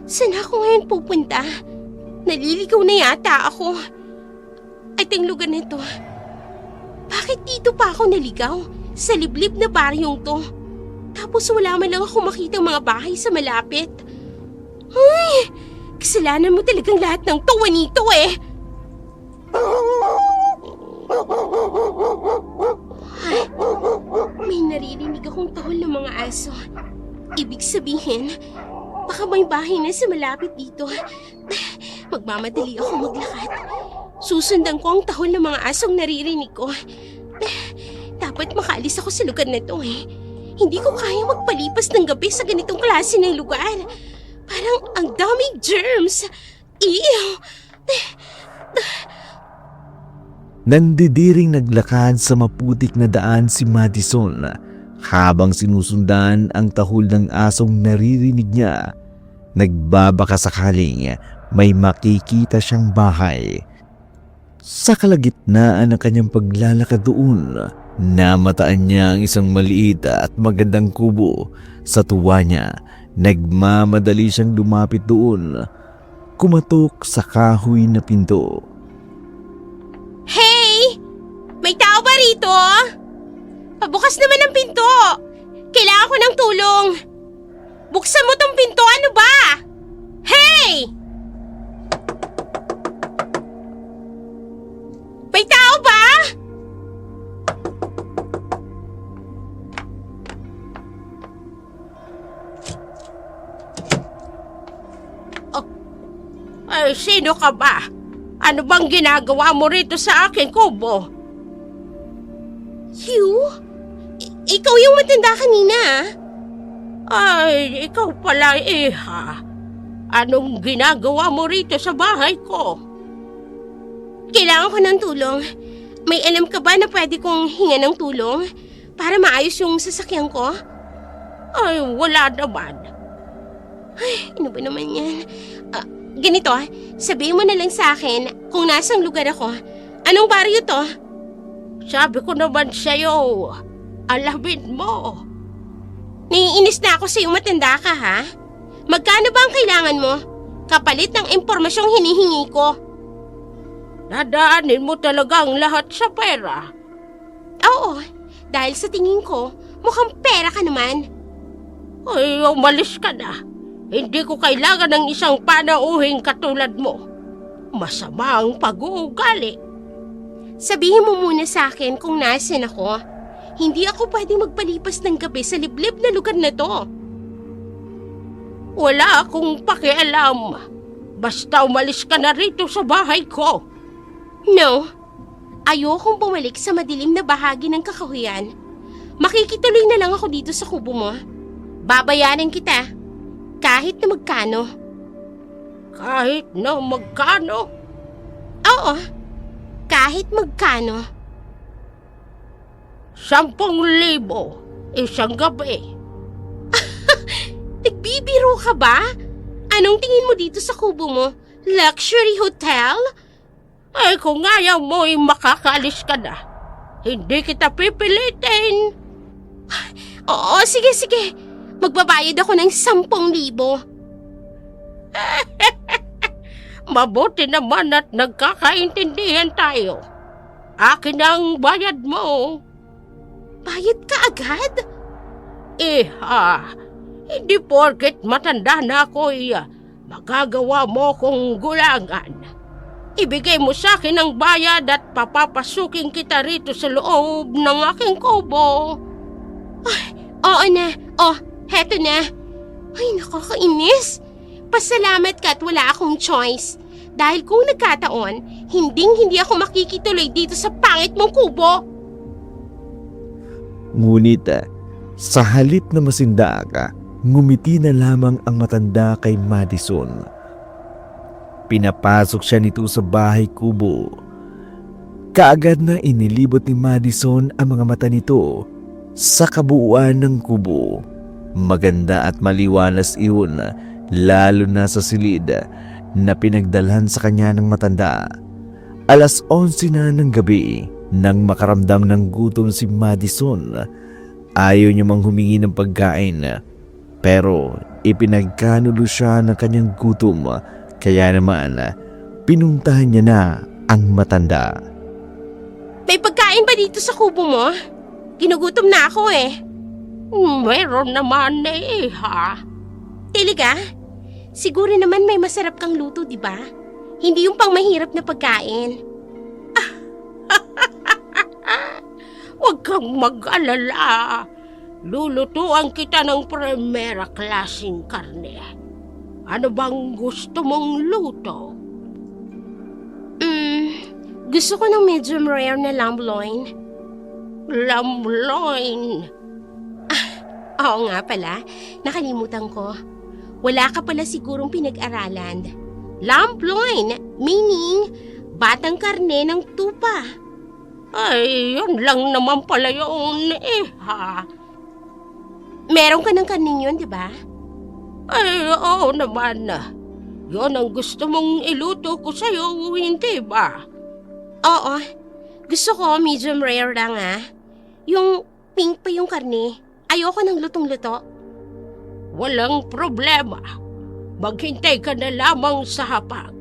Saan ako ngayon pupunta? Naliligaw na yata ako. At ang lugar nito, bakit dito pa ako naligaw? Sa liblib na baryong to. Tapos wala man lang ako makitang mga bahay sa malapit. Ay, kasalanan mo talagang lahat ng tuwa nito eh. Ay, may naririnig akong tahol ng mga aso. Ibig sabihin, baka may bahay na sa malapit dito. Magmamadali ako maglakad. Susundan ko ang tahol ng mga asong naririnig ko. Dapat makaalis ako sa lugar na to eh. Hindi ko kaya magpalipas ng gabi sa ganitong klase ng lugar. Parang ang daming germs. Ew! Nandidiring naglakad sa maputik na daan si Madison habang sinusundan ang tahol ng asong naririnig niya. Nagbabaka sakaling may makikita siyang bahay. Sa kalagitnaan ng kanyang paglalakad doon, namataan niya ang isang maliit at magandang kubo. Sa tuwa niya, nagmamadali siyang lumapit doon. Kumatok sa kahoy na pinto. Hey! May tao ba rito? Pabukas naman ang pinto. Kailangan ko ng tulong. Buksan mo tong pinto, ano ba? Hey! May tao ba? Ay, sino ka ba? Ano bang ginagawa mo rito sa aking kubo? Hugh? Ikaw yung matanda kanina, ah? Ay, ikaw pala, Iha. Anong ginagawa mo rito sa bahay ko? Kailangan ko ng tulong. May alam ka ba na pwede kong hinga ng tulong para maayos yung sasakyan ko? Ay, wala naman. Ay, ano ba naman yan? Ganito, sabihin mo na lang sa akin kung nasang lugar ako. Anong baryo to? Sabi ko naman sa'yo, alamin mo. Naiinis na ako sa'yo, matanda ka, ha? Magkano ba ang kailangan mo? Kapalit ng impormasyong hinihingi ko. Nadaanin mo talaga ang lahat sa pera. Oo, dahil sa tingin ko, mukhang pera ka naman. Ay, umalis ka na. Hindi ko kailangan ng isang panauhing katulad mo. Masama ang pag-uugali. Sabihin mo muna sa akin kung nasan ako. Hindi ako pwedeng magpalipas ng gabi sa liblib na lugar na to. Wala akong pakialam. Basta umalis ka na rito sa bahay ko. No, ayokong bumalik sa madilim na bahagi ng kakahuyan. Makikituloy na lang ako dito sa kubo mo. Babayaran kita. Kahit na magkano. Kahit na magkano? Oo, kahit magkano. 10,000 isang gabi. Nagbibiro ka ba? Anong tingin mo dito sa kubo mo? Luxury hotel? Ay, kung ayaw mo ay makakaalis ka na. Hindi kita pipilitin. Oo, sige. Magbabayad ako ng 10,000. Mabuti naman at nagkakaintindihan tayo. Akin ang bayad mo. Bayad ka agad? Iha, hindi porket matanda na ako magagawa mo kong gulangan. Ibigay mo sa akin ang bayad at papapasukin kita rito sa loob ng aking kubo. Ay, oo na. Oh, heto na. Ay, nakakainis. Pasalamat ka at wala akong choice. Dahil kung nagkataon, hindi ako makikituloy dito sa pangit mong kubo. Ngunit sa halip na masinda ka, ngumiti na lamang ang matanda kay Madison. Pinapasok siya nito sa bahay kubo. Kaagad na inilibot ni Madison ang mga mata nito sa kabuuan ng kubo. Maganda at maliwalas iyon, lalo na sa silid na pinagdalhan sa kanya ng matanda. 11:00 na ng gabi nang makaramdam ng gutom si Madison. Ayaw niya mang humingi ng pagkain, pero ipinagkanulo siya ng kanyang gutom. Kaya naman, pinuntahan niya na ang matanda. May pagkain ba dito sa kubo mo? Ginugutom na ako eh. Meron naman ha. Talaga? Siguro naman may masarap kang luto, di ba? Hindi yung pang mahirap na pagkain. Huwag kang mag-alala. Lulutuan kita ng primera klaseng karne. Ano bang gusto mong luto? Gusto ko ng medium rare na lamb loin. Lamb loin? Oo nga pala, nakalimutan ko. Wala ka pala sigurong pinag-aralan. Lamb loin, meaning batang karne ng tupa. Ay, yun lang naman pala yun ha. Meron ka ng karning yun, di ba? Ay, oo naman. Yun ang gusto mong iluto ko sa'yo, hindi ba? Oo. Gusto ko medium rare lang Yung pink pa yung karne. Ayoko ng lutong-luto. Walang problema. Maghintay ka na lamang sa hapag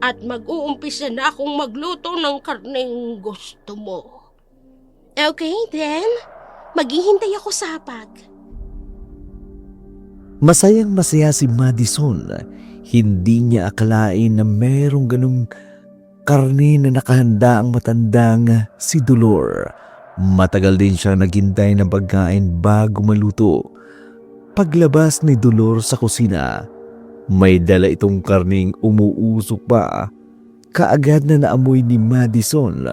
at mag-uumpisa na akong magluto ng karneng gusto mo. Okay, then. Maghihintay ako sa hapag. Masayang masaya si Madison. Hindi niya akalain na merong ganung karne na nakahanda ang matandang si Dolor. Matagal din siya naghintay ng pagkain bago maluto. Paglabas ni Dolor sa kusina, May dala itong karning umuusok pa. Kaagad na naamoy ni Madison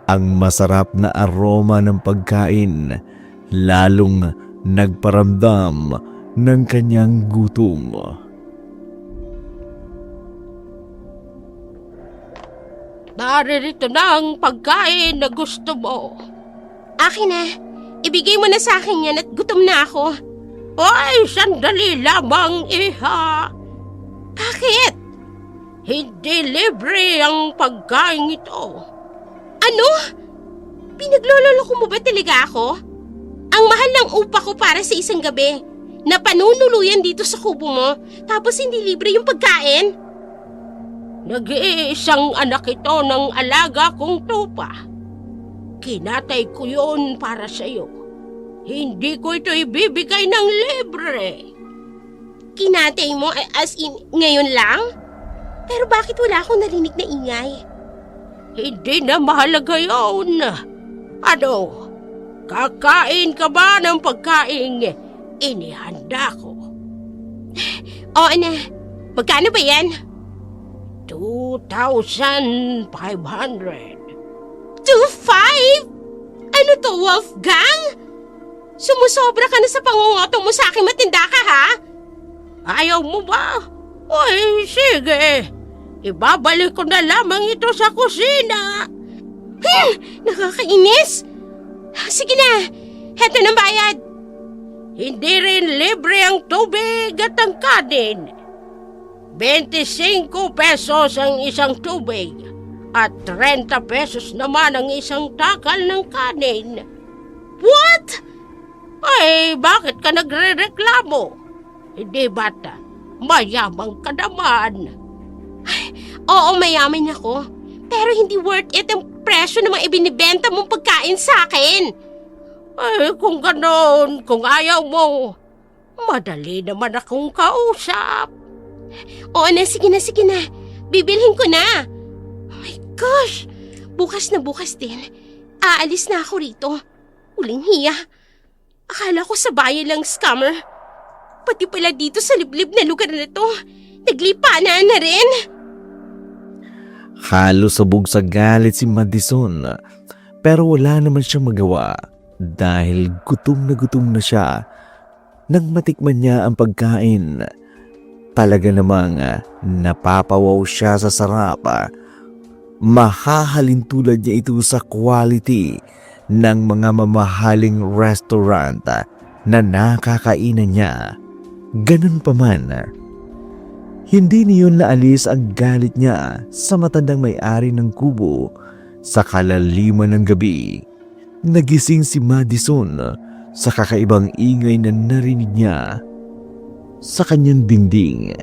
ang masarap na aroma ng pagkain, lalong nagparamdam ng kanyang gutom. Naririto na ang pagkain na gusto mo. Akin na. Ibigay mo na sa akin yan at gutom na ako. Ay, sandali lamang, iha. Bakit? Hindi libre ang pagkain ito. Ano? Pinaglololoko mo ba talaga ako? Ang mahal ng upa ko para sa isang gabi na panunuluyan dito sa kubo mo, tapos hindi libre yung pagkain? Nag-iisang anak ito ng alaga kong tupa. Kinatay ko yun para sa'yo. Hindi ko ito ibibigay ng libre. Kinatay mo as in ngayon lang? Pero bakit wala akong narinig na ingay? Hindi na mahalaga yun. Ano? Kakain ka ba ng pagkain inihanda ko? Oo na. Magkano ba yan? 2,500. 2,500? Ano to, Wolfgang? Sumusobra ka na sa pangungotong mo sa akin, matinda ka ha? Ayaw mo ba? Uy, sige. Ibabalik ko na lamang ito sa kusina. Nakakainis. Sige na, heto ng bayad. Hindi rin libre ang tubig at ang kanin. 25 pesos ang isang tubig at 30 pesos naman ang isang takal ng kanin. What? Ay, bakit ka nagre-reklamo? Hindi bata, mayamang ka naman. Oo, mayaman ako. Pero hindi worth it ang presyo ng mga ibinibenta mong pagkain sa akin. Ay, kung ganon, kung ayaw mo, madali naman akong kausap. Oo na, sige na, sige na. Bibilhin ko na. Oh my gosh, bukas na bukas din. Aalis na ako rito. Uling hiya. Akala ko sa bayan lang scammer. Pati pala dito sa liblib na lugar na to, naglipanan na rin. Halos sabog sa galit si Madison, pero wala naman siyang magawa dahil gutom na siya. Nang matikman niya ang pagkain, talaga namang napapawaw siya sa sarap. Mahahalin tulad niya ito sa quality ng mga mamahaling restaurant na nakakainan niya. Ganun pa man, hindi niyon naalis ang galit niya sa matandang may-ari ng kubo. Sa kalaliman ng gabi, nagising si Madison sa kakaibang ingay na narinig niya sa kanyang dingding.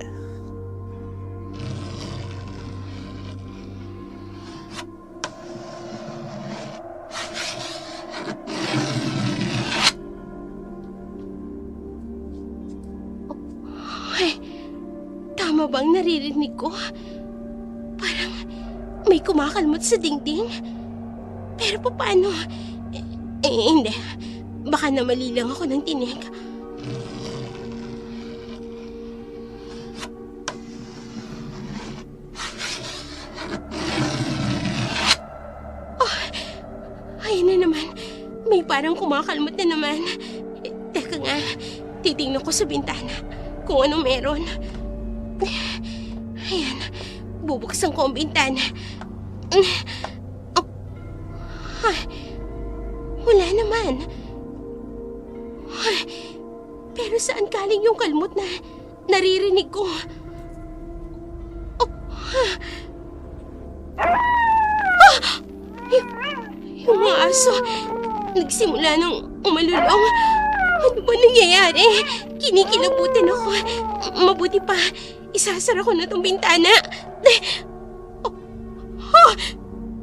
Tama bang naririnig ko? Parang may kumakalmot sa dingding. Pero paano? Hindi. Baka namali lang ako ng tinig. Oh, ayun na naman. May parang kumakalmot na naman. Teka nga, titingnan ko sa bintana kung anong meron. Ayan, bubuksan ko ang bintana. Wala naman. Pero saan galing yung kalmot na naririnig ko? Yung mga aso, nagsimula nang umalulong. Ano ba nangyayari? Kinikilabutan ako. Mabuti pa, isasara ko na tong bintana.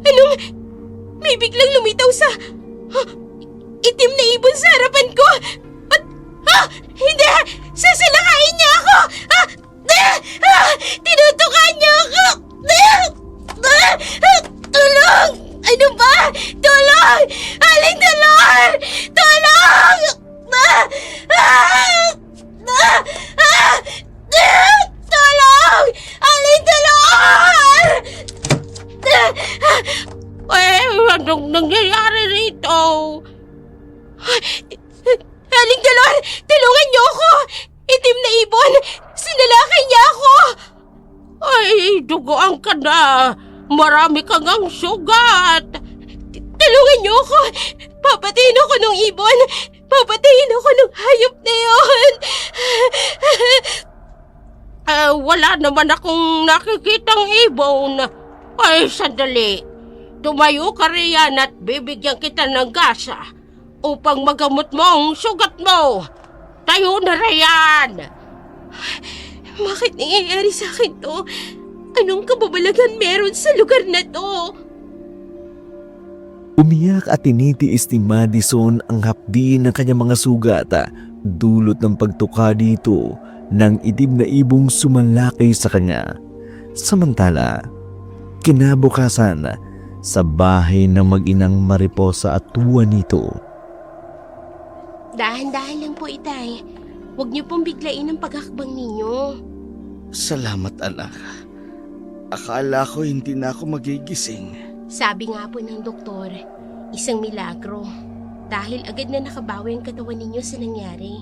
Anong? May biglang lumitaw sa itim na ibon sa harapan ko. Hindi! Sasalakayin niya ako! Tinutukan niya ako! Tulong! Ano ba? Tulong! Aling tulong! Tulong! Tulong! Anong nangyayari rito? Aling Dolor, tulungan niyo ako! Itim na ibon! Sinalakay niya ako! Ay, duguan ka na. Marami kang ang sugat. Tulungan niyo ako! Papatayin ako ng ibon! Papatayin ako ng hayop na yun! Wala naman akong nakikitang ibon. Ay, sandali. Tumayo ka riyan at bibigyan kita ng gasa upang magamot mo ang sugat mo. Tayo na riyan. Bakit nangyayari sa akin to? Anong kababalagan meron sa lugar na to? Umiyak at tinitiis ni Madison ang hapdi ng kanyang mga sugat, dulot ng pagtuka dito ng itim na ibong sumalakay sa kanya. Samantala, kinabukasan, sa bahay ng mag-inang Mariposa at Juanito. Dahan-dahan lang po, Itay. Huwag niyo pong biglain ang paghakbang ninyo. Salamat, anak. Akala ko hindi na ako magigising. Sabi nga po ng doktor, isang milagro. Dahil agad na nakabawi ang katawan ninyo sa nangyari.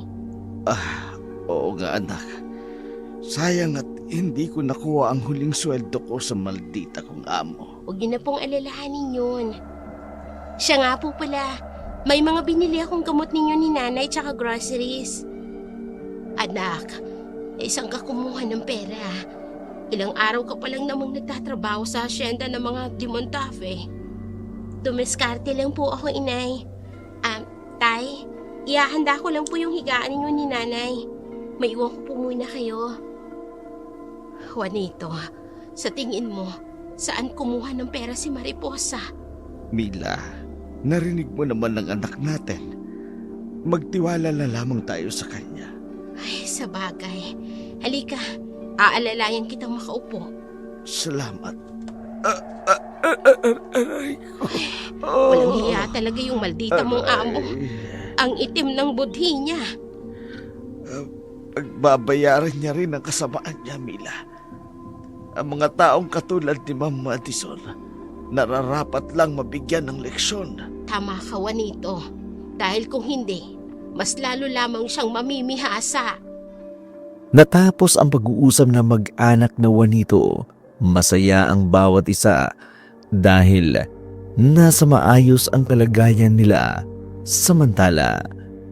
Oo nga, anak. Sayang at hindi ko nakuha ang huling sweldo ko sa maldita kong amo. Huwag niyo na pong alalahanin yun. Siya nga po pala, may mga binili akong gamot ninyo ni nanay tsaka groceries. Anak, isang ka kumuha ng pera. Ilang araw ka pa lang namang nagtatrabaho sa asyenda ng mga Dimontafe. Dumiskarte lang po ako, inay. Tay, ihahanda ko lang po yung higaan ninyo ni nanay. Maiwan ko po muna kayo. Juanito, sa tingin mo, saan kumuha ng pera si Mariposa? Mila, narinig mo naman ng anak natin. Magtiwala na lamang tayo sa kanya. Ay, sa bagay. Halika, aalalayan kitang makaupo. Salamat. Walang hiya talaga yung maldita mong amo. Ang itim ng budhi niya. Pagbabayaran niya rin ang kasamaan niya, Mila. Ang mga taong katulad ni Ma'am Madison, nararapat lang mabigyan ng leksyon. Tama ka, Juanito. Dahil kung hindi, mas lalo lamang siyang mamimihasa. Natapos ang pag-uusap ng mag-anak na Juanito, masaya ang bawat isa dahil nasa maayos ang kalagayan nila. Samantala,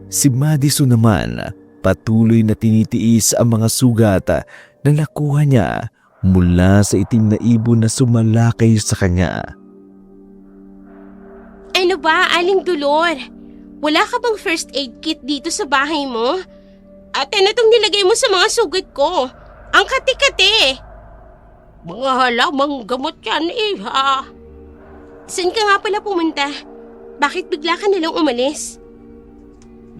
si Madison naman patuloy na tinitiis ang mga sugat na nakuha niya mula sa itim na ibon na sumalakay sa kanya. Ano ba, Aling Dolor? Wala ka bang first aid kit dito sa bahay mo? At ano itong nilagay mo sa mga sugat ko? Ang kati-kati. Mga halamang gamot yan, iha. Saan ka nga pala pumunta? Bakit bigla ka nalang umalis?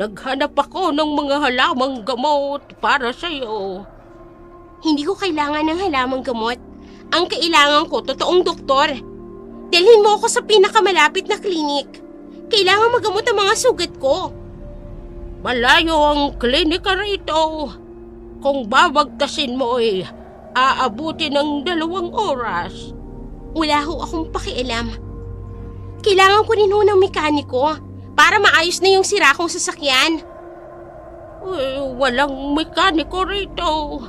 Naghanap ako ng mga halamang gamot para sa'yo. Hindi ko kailangan ng halamang gamot. Ang kailangan ko, totoong doktor. Dalhin mo ako sa pinakamalapit na klinik. Kailangan magamot ang mga sugat ko. Malayo ang klinika rito. Kung babagtasin mo aabuti ng 2 oras. Wala ho akong pakialam. Kailangan ko rin ho ng mekaniko para maayos na yung sira kong sasakyan. Walang mekaniko rito.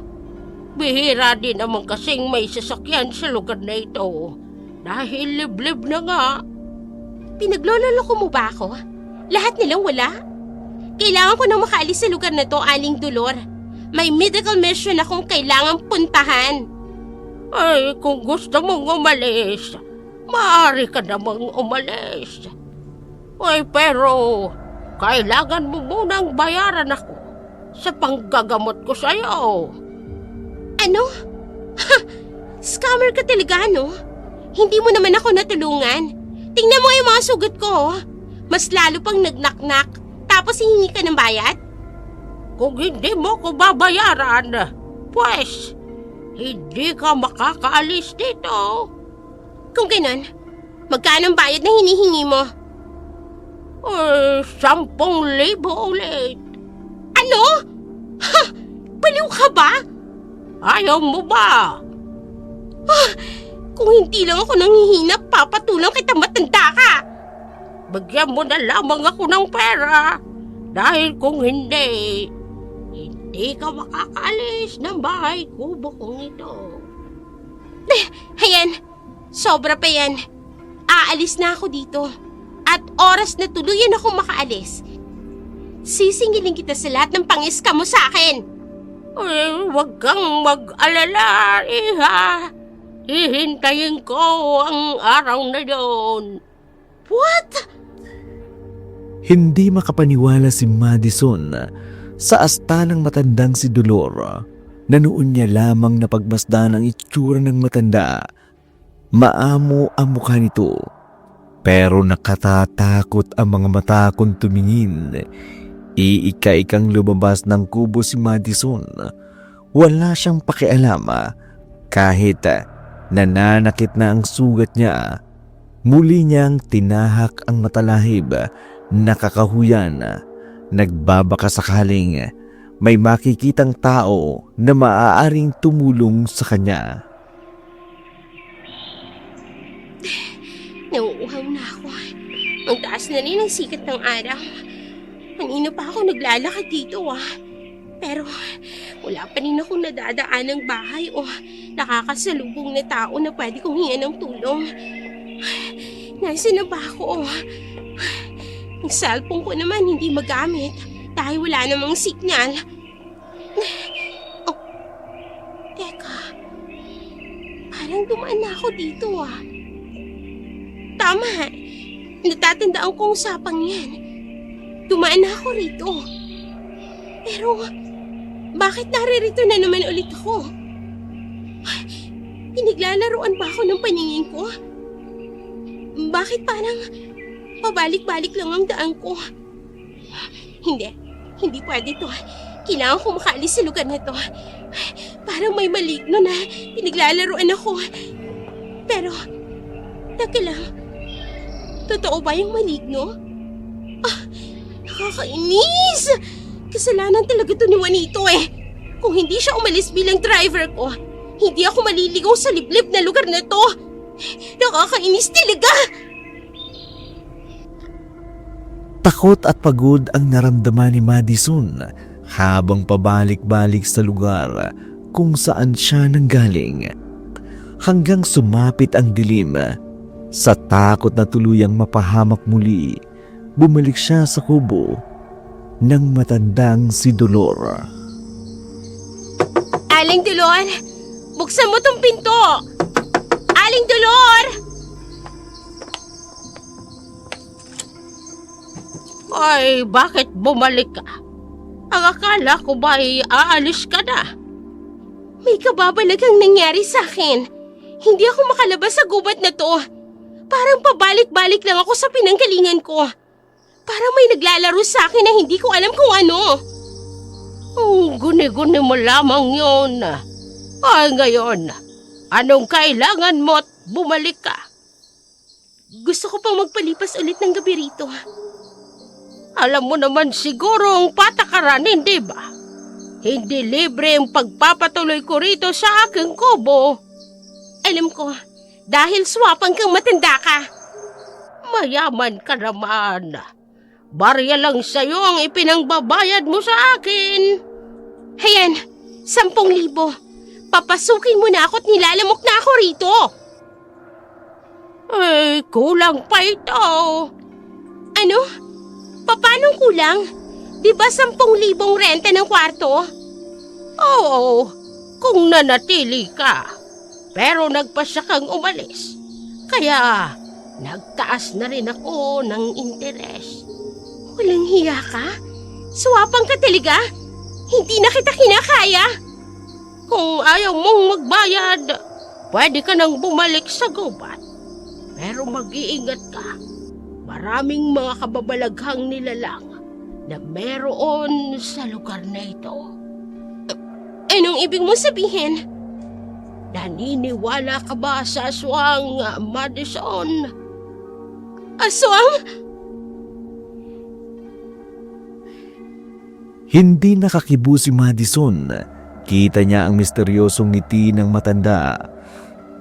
Bihira din naman kasing may sasakyan sa lugar na ito. Dahil liblib na nga. Pinaglololoko mo ba ako? Lahat nilang wala? Kailangan ko nang makaalis sa lugar na to, Aling Dolor. May medical mission akong kailangang puntahan. Ay, kung gusto mong umalis, maaari ka namang umalis. Ay, pero kailangan mo munang bayaran ako sa panggagamot ko sa'yo. Ano? Ha! Scammer ka talaga, no? Hindi mo naman ako natulungan. Tingnan mo yung mga sugat ko, oh. Mas lalo pang nagnaknak, tapos hihingi ka ng bayad? Kung hindi mo ko babayaran, pues, hindi ka makakaalis dito. Kung ganun, magkano ang bayad na hinihingi mo? 10,000 ulit. Ano? Ha! Baliw ka ba? Ayaw mo ba? Kung hindi lang ako nanghihinap, papatulang kita, matanda ka! bigyan mo na lamang ako ng pera. Dahil kung hindi, hindi ka makakaalis ng bahay kubo kong ito. Ayan, sobra pa yan. Aalis na ako dito. At oras na tuluyan akong makaalis. Sisingilin kita sa lahat ng pangiska mo sa akin. Huwag kang mag-alala, iha. Hihintayin ko ang araw na yun. What? Hindi makapaniwala si Madison sa asta ng matandang si Dolor na noon niya lamang napagmasdan ang itsura ng matanda. Maamo ang mukha nito, pero nakatatakot ang mga mata kung tumingin. Iika-ikang lumabas ng kubo si Madison. Wala siyang pakialam kahit nananakit na ang sugat niya. Muli niyang tinahak ang matalahib na kakahuyan. Nagbabaka sakaling may makikitang tao na maaaring tumulong sa kanya. Nauuhaw na ako. Ang taas na rin ang sikat ng araw. Kanina pa ako naglalakad dito Pero wala pa rin akong nadadaan ng bahay o nakakasalubong na tao na pwede kong hingan ng tulong. Nasaan na ba ako? Ang cellphone ko naman hindi magamit dahil wala namang signal. Oh, teka. Parang dumaan na ako dito Tama. Natatandaan ko ang usapang yan. Dumaan na ako rito. Pero, bakit naririto na naman ulit ako? Pinaglalaroan ba ako ng paningin ko? Bakit parang pabalik-balik lang ang daan ko? Hindi pwede to. Kailangan ko makaalis sa lugar na to. Parang may maligno na pinaglalaroan ako. Pero, taka lang. Totoo ba yung maligno? Nakakainis! Kasalanan talaga to ni Juanito Kung hindi siya umalis bilang driver ko, hindi ako maliligaw sa liblib na lugar na to. Nakakainis talaga! Takot at pagod ang naramdaman ni Madison habang pabalik-balik sa lugar kung saan siya nanggaling. Hanggang sumapit ang dilim, sa takot na tuluyang mapahamak muli, bumalik siya sa kubo ng matandang si Dolor. Aling Dolor, buksan mo tong pinto! Aling Dolor! Ay, bakit bumalik ka? Ang akala ko ba ay aalis ka na? May kababalagang nangyari sa akin. Hindi ako makalabas sa gubat na to. Parang pabalik-balik lang ako sa pinanggalingan ko. Parang may naglalaro sa akin na hindi ko alam kung ano. Guni-guni mo lamang yun. Ay, ngayon, anong kailangan mo't bumalik ka? Gusto ko pang magpalipas ulit ng gabi rito. Alam mo naman siguro ang patakaran, hindi ba? Hindi libre ang pagpapatuloy ko rito sa aking kubo. Alam ko, dahil swapang kang matanda ka. Mayaman ka naman. Barya lang sa'yo ang ipinangbabayad mo sa akin. Hayan, 10,000. Papasukin mo na ako at nilalamok na ako rito. Kulang pa ito. Ano? Paano kulang? Di ba 10,000 renta ng kwarto? Oo, kung nanatili ka. Pero nagpasya kang umalis. Kaya nagtaas na rin ako ng interes. Walang hiya ka? Swapang ka talaga? Hindi na kita kinakaya? Kung ayaw mong magbayad, pwede ka nang bumalik sa gubat. Pero mag-iingat ka. Maraming mga kababalaghang nilalang na meron sa lugar na ito. Anong ibig mo sabihin? Naniniwala ka ba sa aswang, Madison? Aswang? Hindi nakakibo si Madison. Kita niya ang misteryosong ngiti ng matanda.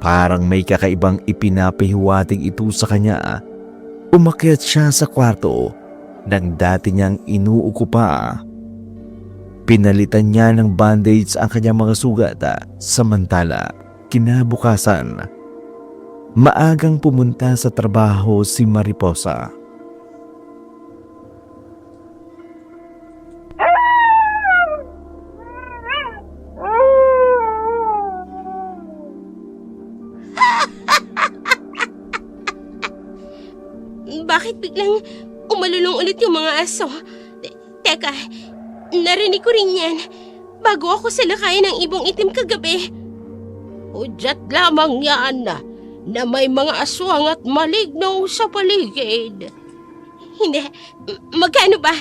Parang may kakaibang ipinapahiwatig ito sa kanya. Umakyat siya sa kwarto ng dati niyang inuukupa. Pinalitan niya ng bandage ang kanyang mga sugat, samantala kinabukasan, maagang pumunta sa trabaho si Mariposa. Bakit biglang umalulong ulit yung mga aso? Teka, narinig ko rin yan bago ako salakayin ng ibong itim kagabi. Udyat lamang yan na may mga aswang at maligno sa paligid. Hindi, magkano ba?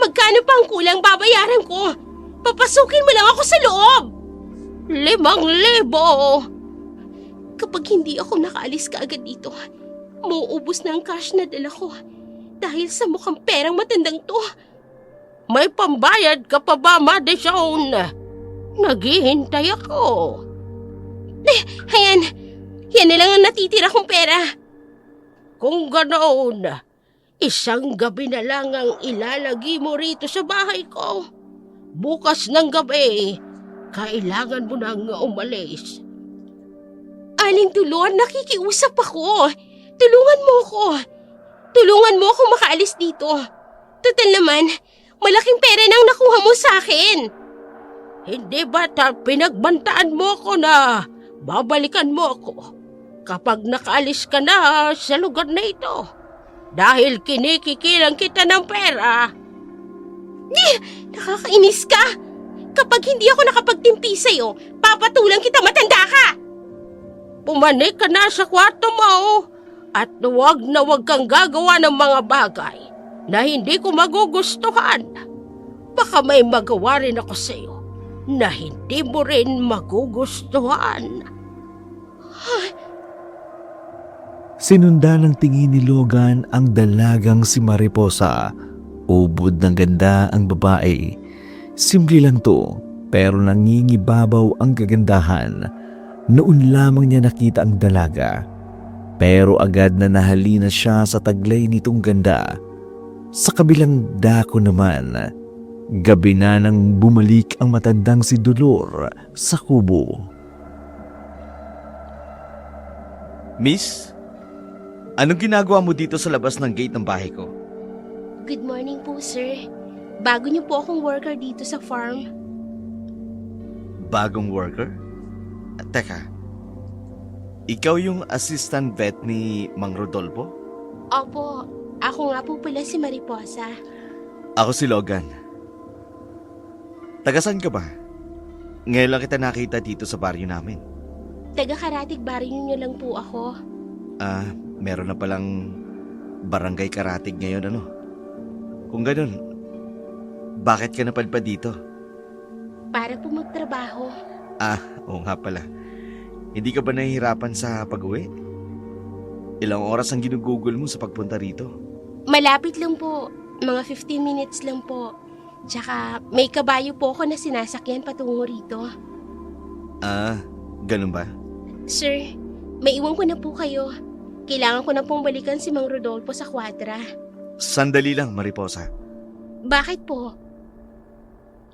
Magkano pa ang kulang babayaran ko? Papasukin mo lang ako sa loob! 5,000! Kapag hindi ako nakaalis kaagad dito, mauubos na ang cash na dala ko dahil sa mukhang perang matandang to. May pambayad ka pa ba, Madison? Naghihintay ako. Ayan, yan na lang ang natitira kong pera. Kung ganoon, isang gabi na lang ang ilalagi mo rito sa bahay ko. Bukas ng gabi, kailangan mo nang umalis. Aling Tulor, nakikiusap ako. Tulungan mo ako. Tulungan mo akong makaalis dito. Total naman, malaking pera nang nakuha mo sa akin. Hindi ba't pinagbantaan mo ako na babalikan mo ako kapag nakaalis ka na sa lugar na ito? Dahil kinikikilang kita ng pera. Nakakainis ka. Kapag hindi ako nakapagtimpi sa'yo, papatulang kita, matanda ka. Pumanik ka na sa kwarto mo at huwag na huwag kang gagawa ng mga bagay na hindi ko magugustuhan. Baka may magawa rin ako sa'yo na hindi mo rin magugustuhan. Sinundan ng tingin ni Logan ang dalagang si Mariposa. Ubod ng ganda ang babae. Simple lang to, pero nangingibabaw ang kagandahan. Noon lamang niya nakita ang dalaga, pero agad na nahalina siya sa taglay nitong ganda. Sa kabilang dako naman, gabi na nang bumalik ang matandang si Dolor sa kubo. Miss, anong ginagawa mo dito sa labas ng gate ng bahay ko? Good morning po, sir. Bago niyo po akong worker dito sa farm. Bagong worker? Teka, ikaw yung assistant vet ni Mang Rodolfo? Opo, ako nga po pala si Mariposa. Ako si Logan. Tagasan ka ba? Ngayon lang kita nakita dito sa baryo namin. Taga-Karatig Baryo niyo lang po ako. Meron na palang barangay Karatig ngayon, ano? Kung ganun, bakit ka napadpad dito? Para po magtrabaho. Oo nga pala. Hindi ka ba nahihirapan sa pag-uwi? Ilang oras ang ginugugol mo sa pagpunta rito? Malapit lang po. Mga 15 minutes lang po. Tsaka may kabayo po ako na sinasakyan patungo rito. Ganun ba? Sir, may iwan ko na po kayo. Kailangan ko na pong balikan si Mang Rodolfo sa kwadra. Sandali lang, Mariposa. Bakit po?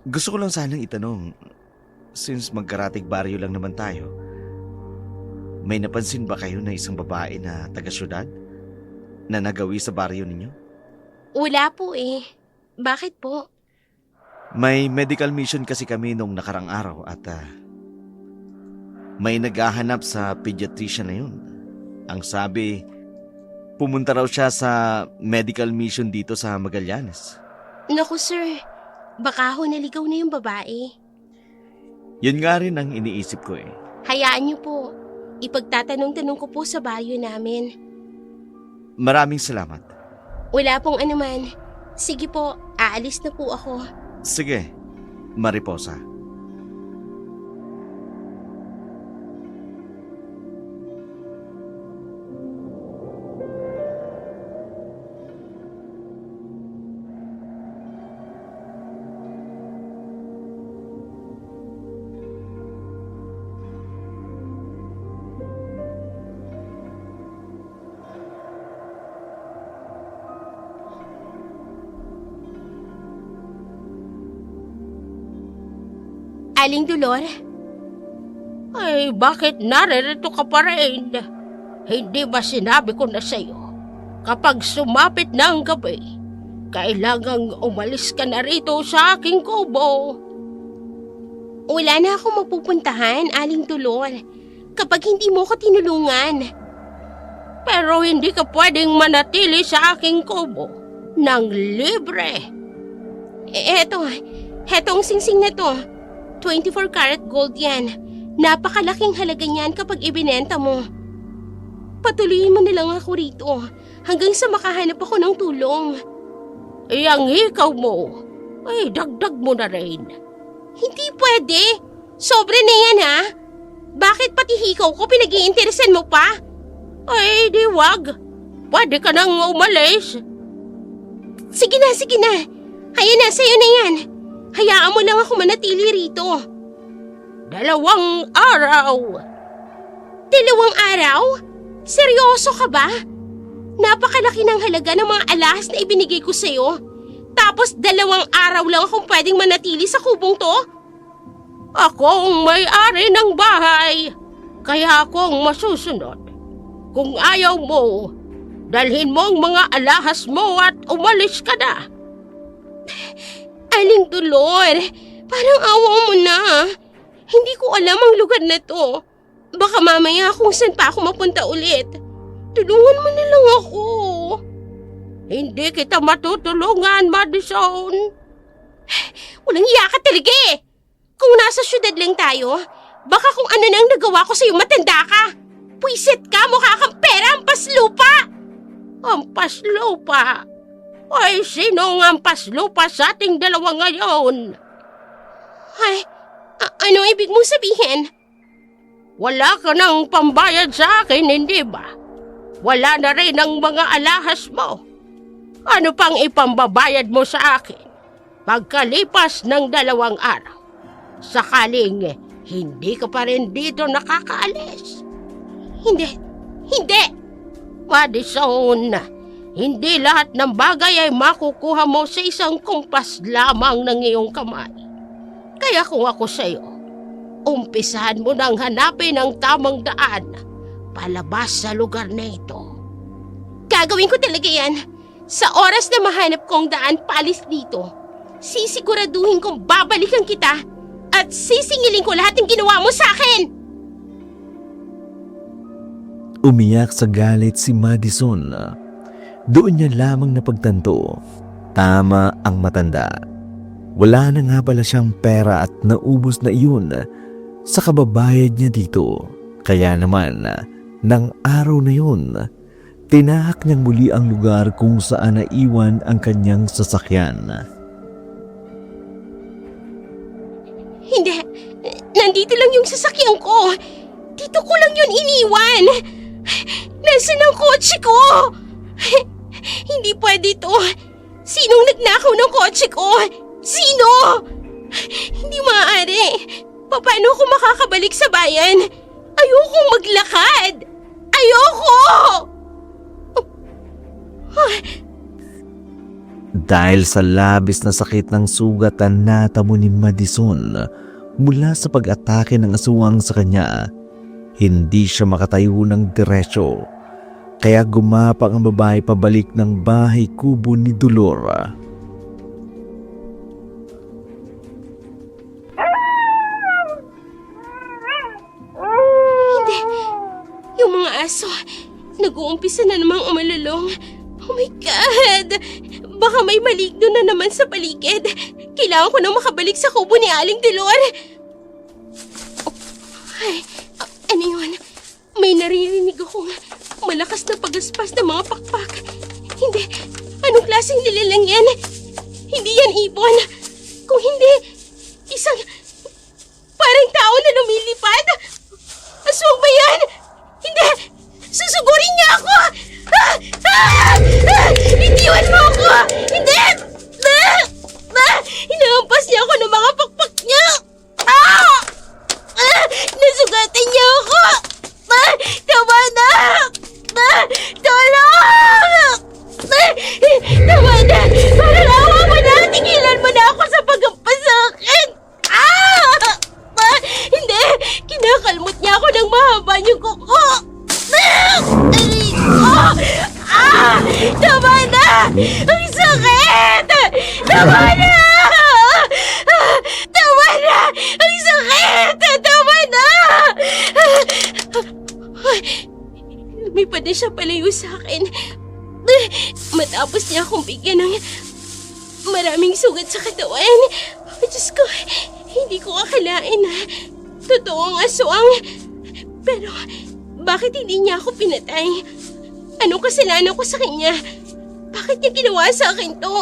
Gusto ko lang sanang itanong, since magkaratig baryo lang naman tayo, may napansin ba kayo na isang babae na taga-syudad na nagawi sa baryo ninyo? Wala po eh. Bakit po? May medical mission kasi kami nung nakarang araw at may naghahanap sa pediatrician na yun. Ang sabi, pumunta raw siya sa medical mission dito sa Magallanes. Naku sir, baka ho naligaw na yung babae. Yun nga rin ang iniisip ko eh. Hayaan niyo po. Ipagtatanong-tanong ko po sa bayo namin. Maraming salamat. Wala pong anuman. Sige po, aalis na po ako. Sige, Mariposa. Aling Dolor? Ay, bakit naririto ka pa rin? Hindi ba sinabi ko na sa'yo, kapag sumapit na ang gabi, kailangang umalis ka na rito sa aking kubo. Wala na akong mapupuntahan, Aling Dolor, kapag hindi mo ko tinulungan. Pero hindi ka pwedeng manatili sa aking kubo ng libre. Hetong singsing na to. 24 karat gold yan. Napakalaking halaga niyan kapag ibinenta mo. Patuloyin mo na lang ako rito hanggang sa makahanap ako ng tulong. Ang hikaw mo, ay dagdag mo na rin. Hindi pwede. Sobre na yan ha. Bakit pati hikaw ko pinag-iinteresan mo pa? Ay, di wag. Pwede ka nang umalis. Sige na. Hayaan na, sa'yo na yan. Hayaan mo lang ako manatili rito. 2 araw. 2 araw? Seryoso ka ba? Napakalaki ng halaga ng mga alahas na ibinigay ko sa'yo. Tapos 2 araw lang akong pwedeng manatili sa kubong to? Ako ang may-ari ng bahay. Kaya ako ang masusunod. Kung ayaw mo, dalhin mo ang mga alahas mo at umalis ka na. Aling Dolor, parang awa mo na. Hindi ko alam ang lugar na to. Baka mamaya kung saan pa ako mapunta ulit. Tulungan mo na lang ako. Hindi kita matutulungan, Madison. Walang iya ka talaga eh. Kung nasa syudad lang tayo, baka kung ano nang nagawa ko sa'yo matanda ka. Pwisit ka, mukha kang pera, ampas lupa. Ampas lupa? Ay, sino ang ampas lupa sa ating dalawa ngayon? Ay, ano ibig mong sabihin? Wala ka ng pambayad sa akin, hindi ba? Wala na rin ang mga alahas mo. Ano pang ipambabayad mo sa akin pagkalipas ng 2 araw? Sakaling hindi ka pa rin dito nakakaalis. Hindi. Madison, hindi lahat ng bagay ay makukuha mo sa isang kumpas lamang ng iyong kamay. Kaya kung ako sa'yo, umpisahan mo nang hanapin ang tamang daan palabas sa lugar na ito. Gagawin ko talaga yan. Sa oras na mahanap kong daan paalis dito, sisiguraduhin kong babalikan kita at sisingilin ko lahat ng ginawa mo sa akin. Umiyak sa galit si Madison. Doon niya lamang napagtanto, tama ang matanda. Wala na nga pala siyang pera at naubos na iyon sa kababayad niya dito. Kaya naman, ng araw na yun, tinahak niyang muli ang lugar kung saan naiwan ang kanyang sasakyan. Hindi. Nandito lang yung sasakyan ko. Dito ko lang yun iniwan. Nasaan ang kotse ko? Hindi pwede ito. Sinong nagnakaw ng kotse ko? Sino? Hindi maaari. Paano ako makakabalik sa bayan? Ayokong maglakad. Ayoko! Dahil sa labis na sakit ng sugat ang natamo ni Madison mula sa pag-atake ng aswang sa kanya, hindi siya makatayo ng diretso. Kaya gumapang ang babae pabalik ng bahay kubo ni Dolor. Hindi. Yung mga aso, nag-uumpisa na namang umalulong. Oh my God! Baka may maligno na naman sa paligid. Kailangan ko nang makabalik sa kubo ni Aling Dolor. Ay, ano yun? May naririnig akong malakas na pagaspas ng mga pakpak. Hindi, anong klaseng nilalang yan? Hindi yan ibon. Kung hindi, isang parang tao na lumilipad. Aswang ba yan? Hindi! Susugurin niya ako! Itiwan mo ako! Hindi! Hinampas niya ako ng mga pakpak niya! Nasugatan niya ako! Tama na! Tulong! Tama na! Parang awa mo na! Tigilan mo na ako sa paghampas sa akin! Ang sakit! Tama na! Tama na! Ang sakit! Tama na! Lumipad na siya palayo sa akin. Matapos niya akong bigyan ng maraming sugat sa katawan. Diyos ko, hindi ko akalain na totoo ang aswang. Pero, bakit hindi niya ako pinatay? Anong kasalanan ko sa kanya? Bakit niya ginawa sa akin to?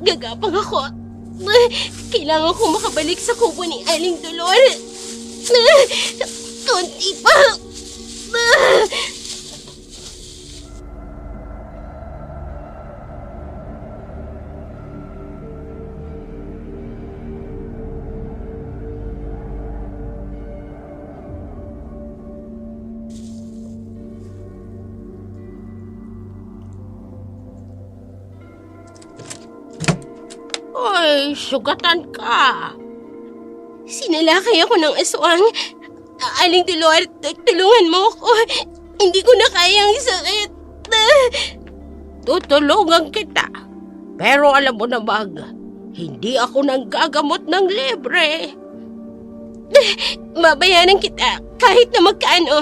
Gagapang ako. Kailangan ko makabalik sa kubo ni Aling Dolor. Konti pa. Oy, sugatan ka. Sinalakay ako ng aswang. Aling Dolor, tulungan mo ako. Hindi ko na kaya ang sakit. Tutulungan kita. Pero alam mo namang, hindi ako nanggagamot ng libre. Mabayaran kita kahit na magkano.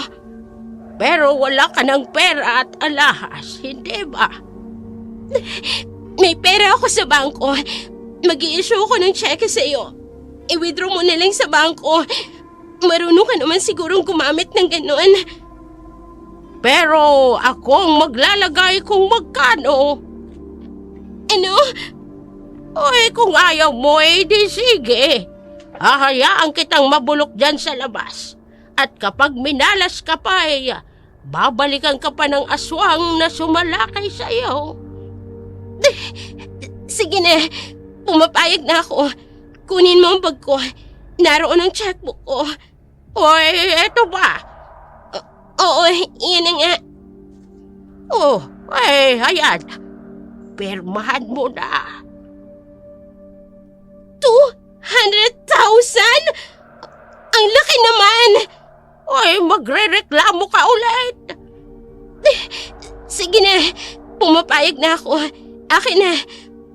Pero wala ka ng pera at alahas, hindi ba? May pera ako sa bangko. Mag-i-issue ko ng cheque sa iyo. I-withdraw mo na lang sa bangko. Marunong ka naman sigurong gumamit ng ganon. Pero ako ang maglalagay kung magkano. Ano? Oy, kung ayaw mo, di sige. Hahayaan kitang mabulok dyan sa labas. At kapag minalas ka pa, babalikan ka pa ng aswang na sumalakay sa iyo. Sige na. Pumapayag na ako. Kunin mo ang bag ko. Naroon ang checkbook ko. Oy, eto ba? Oo, iyan na nga. Oh, ayan. Pirmahan mo na. 200,000? Ang laki naman! Oy, magre-reklamo ka ulit. Sige na, pumapayag na ako. Akin na,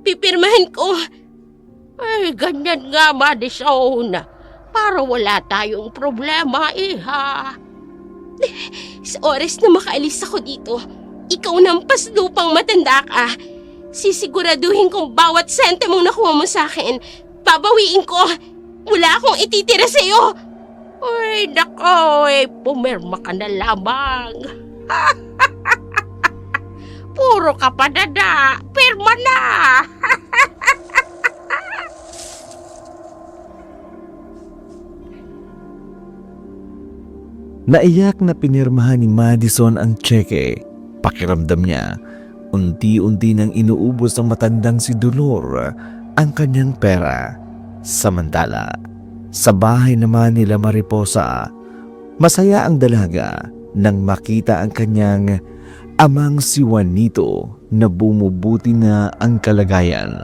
pipirmahan ko. Ay, ganyan nga, Madison. Para wala tayong problema, iha. Sa oras na makaalis ako dito, ikaw nampas lupang matanda ka. Sisiguraduhin kong bawat sentimong nakuha mo sa akin, babawiin ko. Wala akong ititira sa'yo. Uy, nako, pumirma ka na lamang. Puro ka pa dada, pirma na. Naiyak na pinirmahan ni Madison ang tseke. Pakiramdam niya, unti-unti nang inuubos ng matandang si Dolor ang kanyang pera. Samantala, sa bahay naman nila Mariposa, masaya ang dalaga nang makita ang kanyang amang si Juanito na bumubuti na ang kalagayan.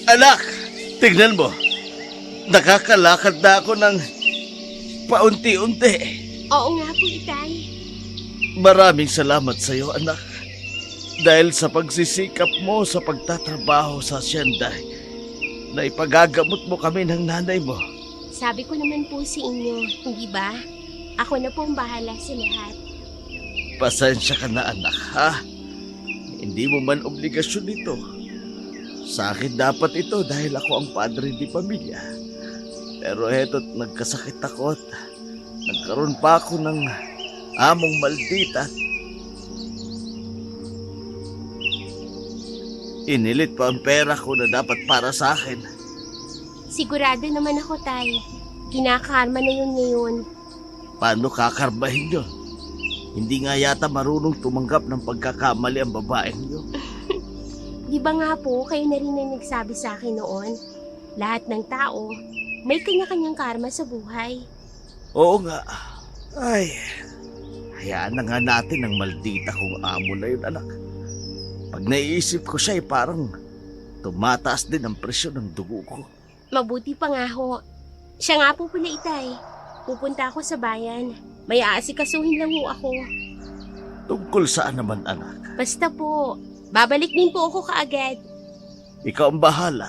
Anak, tignan mo. Nakakalakad na ako ng paunti-unti. Oo nga po, Itay. Maraming salamat sa iyo, anak. Dahil sa pagsisikap mo sa pagtatrabaho sa asyenda, na ipagagamot mo kami ng nanay mo. Sabi ko naman po sa inyo, hindi ba? Ako na po ang bahala sa lahat. Pasensya ka na, anak, ha? Hindi mo man obligasyon ito. Sa akin dapat ito dahil ako ang padre di pamilya. Pero heto't nagkasakit ako at nagkaroon pa ako ng among maldita. Inilit pa ang pera ko na dapat para sa akin. Sigurado naman ako, Tay. Kinakarma na yun ngayon. Paano kakarbahin yun? Hindi nga yata marunong tumanggap ng pagkakamali ang babaeng yun. Di ba nga po, kayo na rin ang nagsabi sa akin noon? Lahat ng tao, may kanya-kanyang karma sa buhay. Oo nga. Ay, hayaan na nga natin ang maldita kong amo na yun, anak. Pag naiisip ko siya, parang tumataas din ang presyon ng dugo ko. Mabuti pa nga ho. Siya nga po pala, Itay. Pupunta ako sa bayan. May aasikasuhin lang ho ako. Tungkol saan naman, anak? Basta po, babalik din po ako kaagad. Ikaw ang bahala.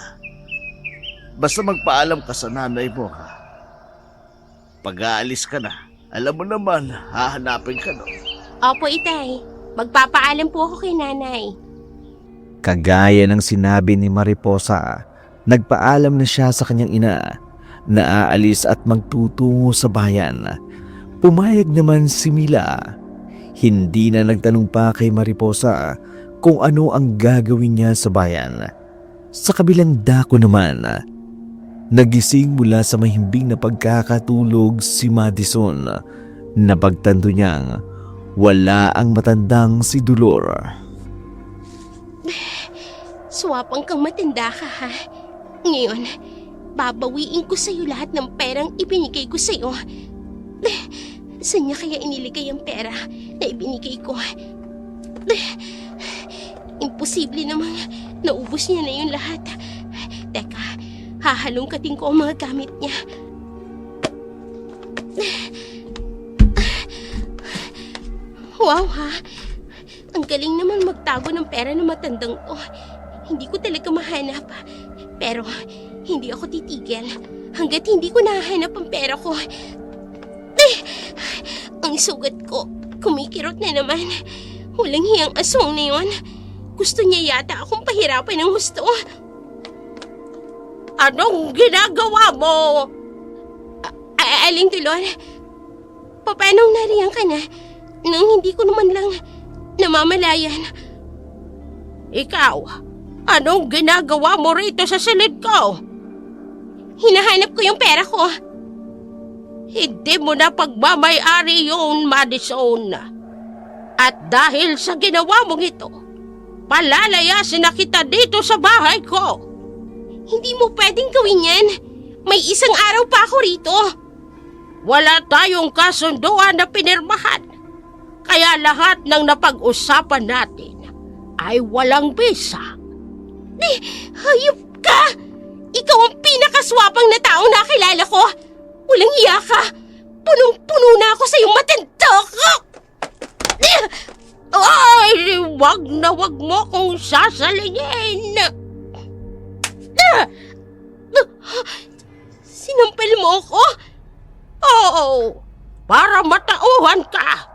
Basta magpaalam ka sa nanay mo, ha? Pag-aalis ka na, alam mo naman, hahanapin ka, no? Opo, itay. Magpapaalam po ako kay nanay. Kagaya ng sinabi ni Mariposa, nagpaalam na siya sa kanyang ina na aalis at magtutungo sa bayan. Pumayag naman si Mila. Hindi na nagtanong pa kay Mariposa kung ano ang gagawin niya sa bayan. Sa kabilang dako naman, nagising mula sa mahimbing na pagkakatulog si Madison. Napagtanto niyang wala ang matandang si Dolor. Swapang kang matanda ka, ha? Ngayon, babawiin ko sa'yo lahat ng perang ibinigay ko sa'yo. Saan niya kaya iniligay ang pera na ibinigay ko? Imposible namang naubos niya na yun lahat. Teka, hahalongkatin ko ang mga gamit niya. Wow, ha? Ang galing naman magtago ng pera ng matandang to. Hindi ko talaga mahanap. Pero hindi ako titigil hanggat hindi ko nahanap ang pera ko. Ang sugat ko, kumikirot na naman. Walang hiyang aswang na yun. Gusto niya yata akong pahirapan ng gusto. Anong ginagawa mo? Aling Tulor, paanong nariyan ka na nang hindi ko naman lang namamalayan? Ikaw, anong ginagawa mo rito sa silid ko? Hinahanap ko yung pera ko. Hindi mo na pagmamay-ari yun, Madison. At dahil sa ginawa mong ito, palalayasin na kita dito sa bahay ko. Hindi mo pwedeng gawin yan. May isang araw pa ako rito. Wala tayong kasunduan na pinirmahan. Kaya lahat ng napag-usapan natin ay walang bisa. Hayop ka! Ikaw ang pinakaswapang na taong nakilala ko. Walang hiya ka. Punong-puno na ako sa iyong matanda ka. Ay, wag na wag mo kong sasalingin. Sinampal mo ako? Oo, para matauhan ka.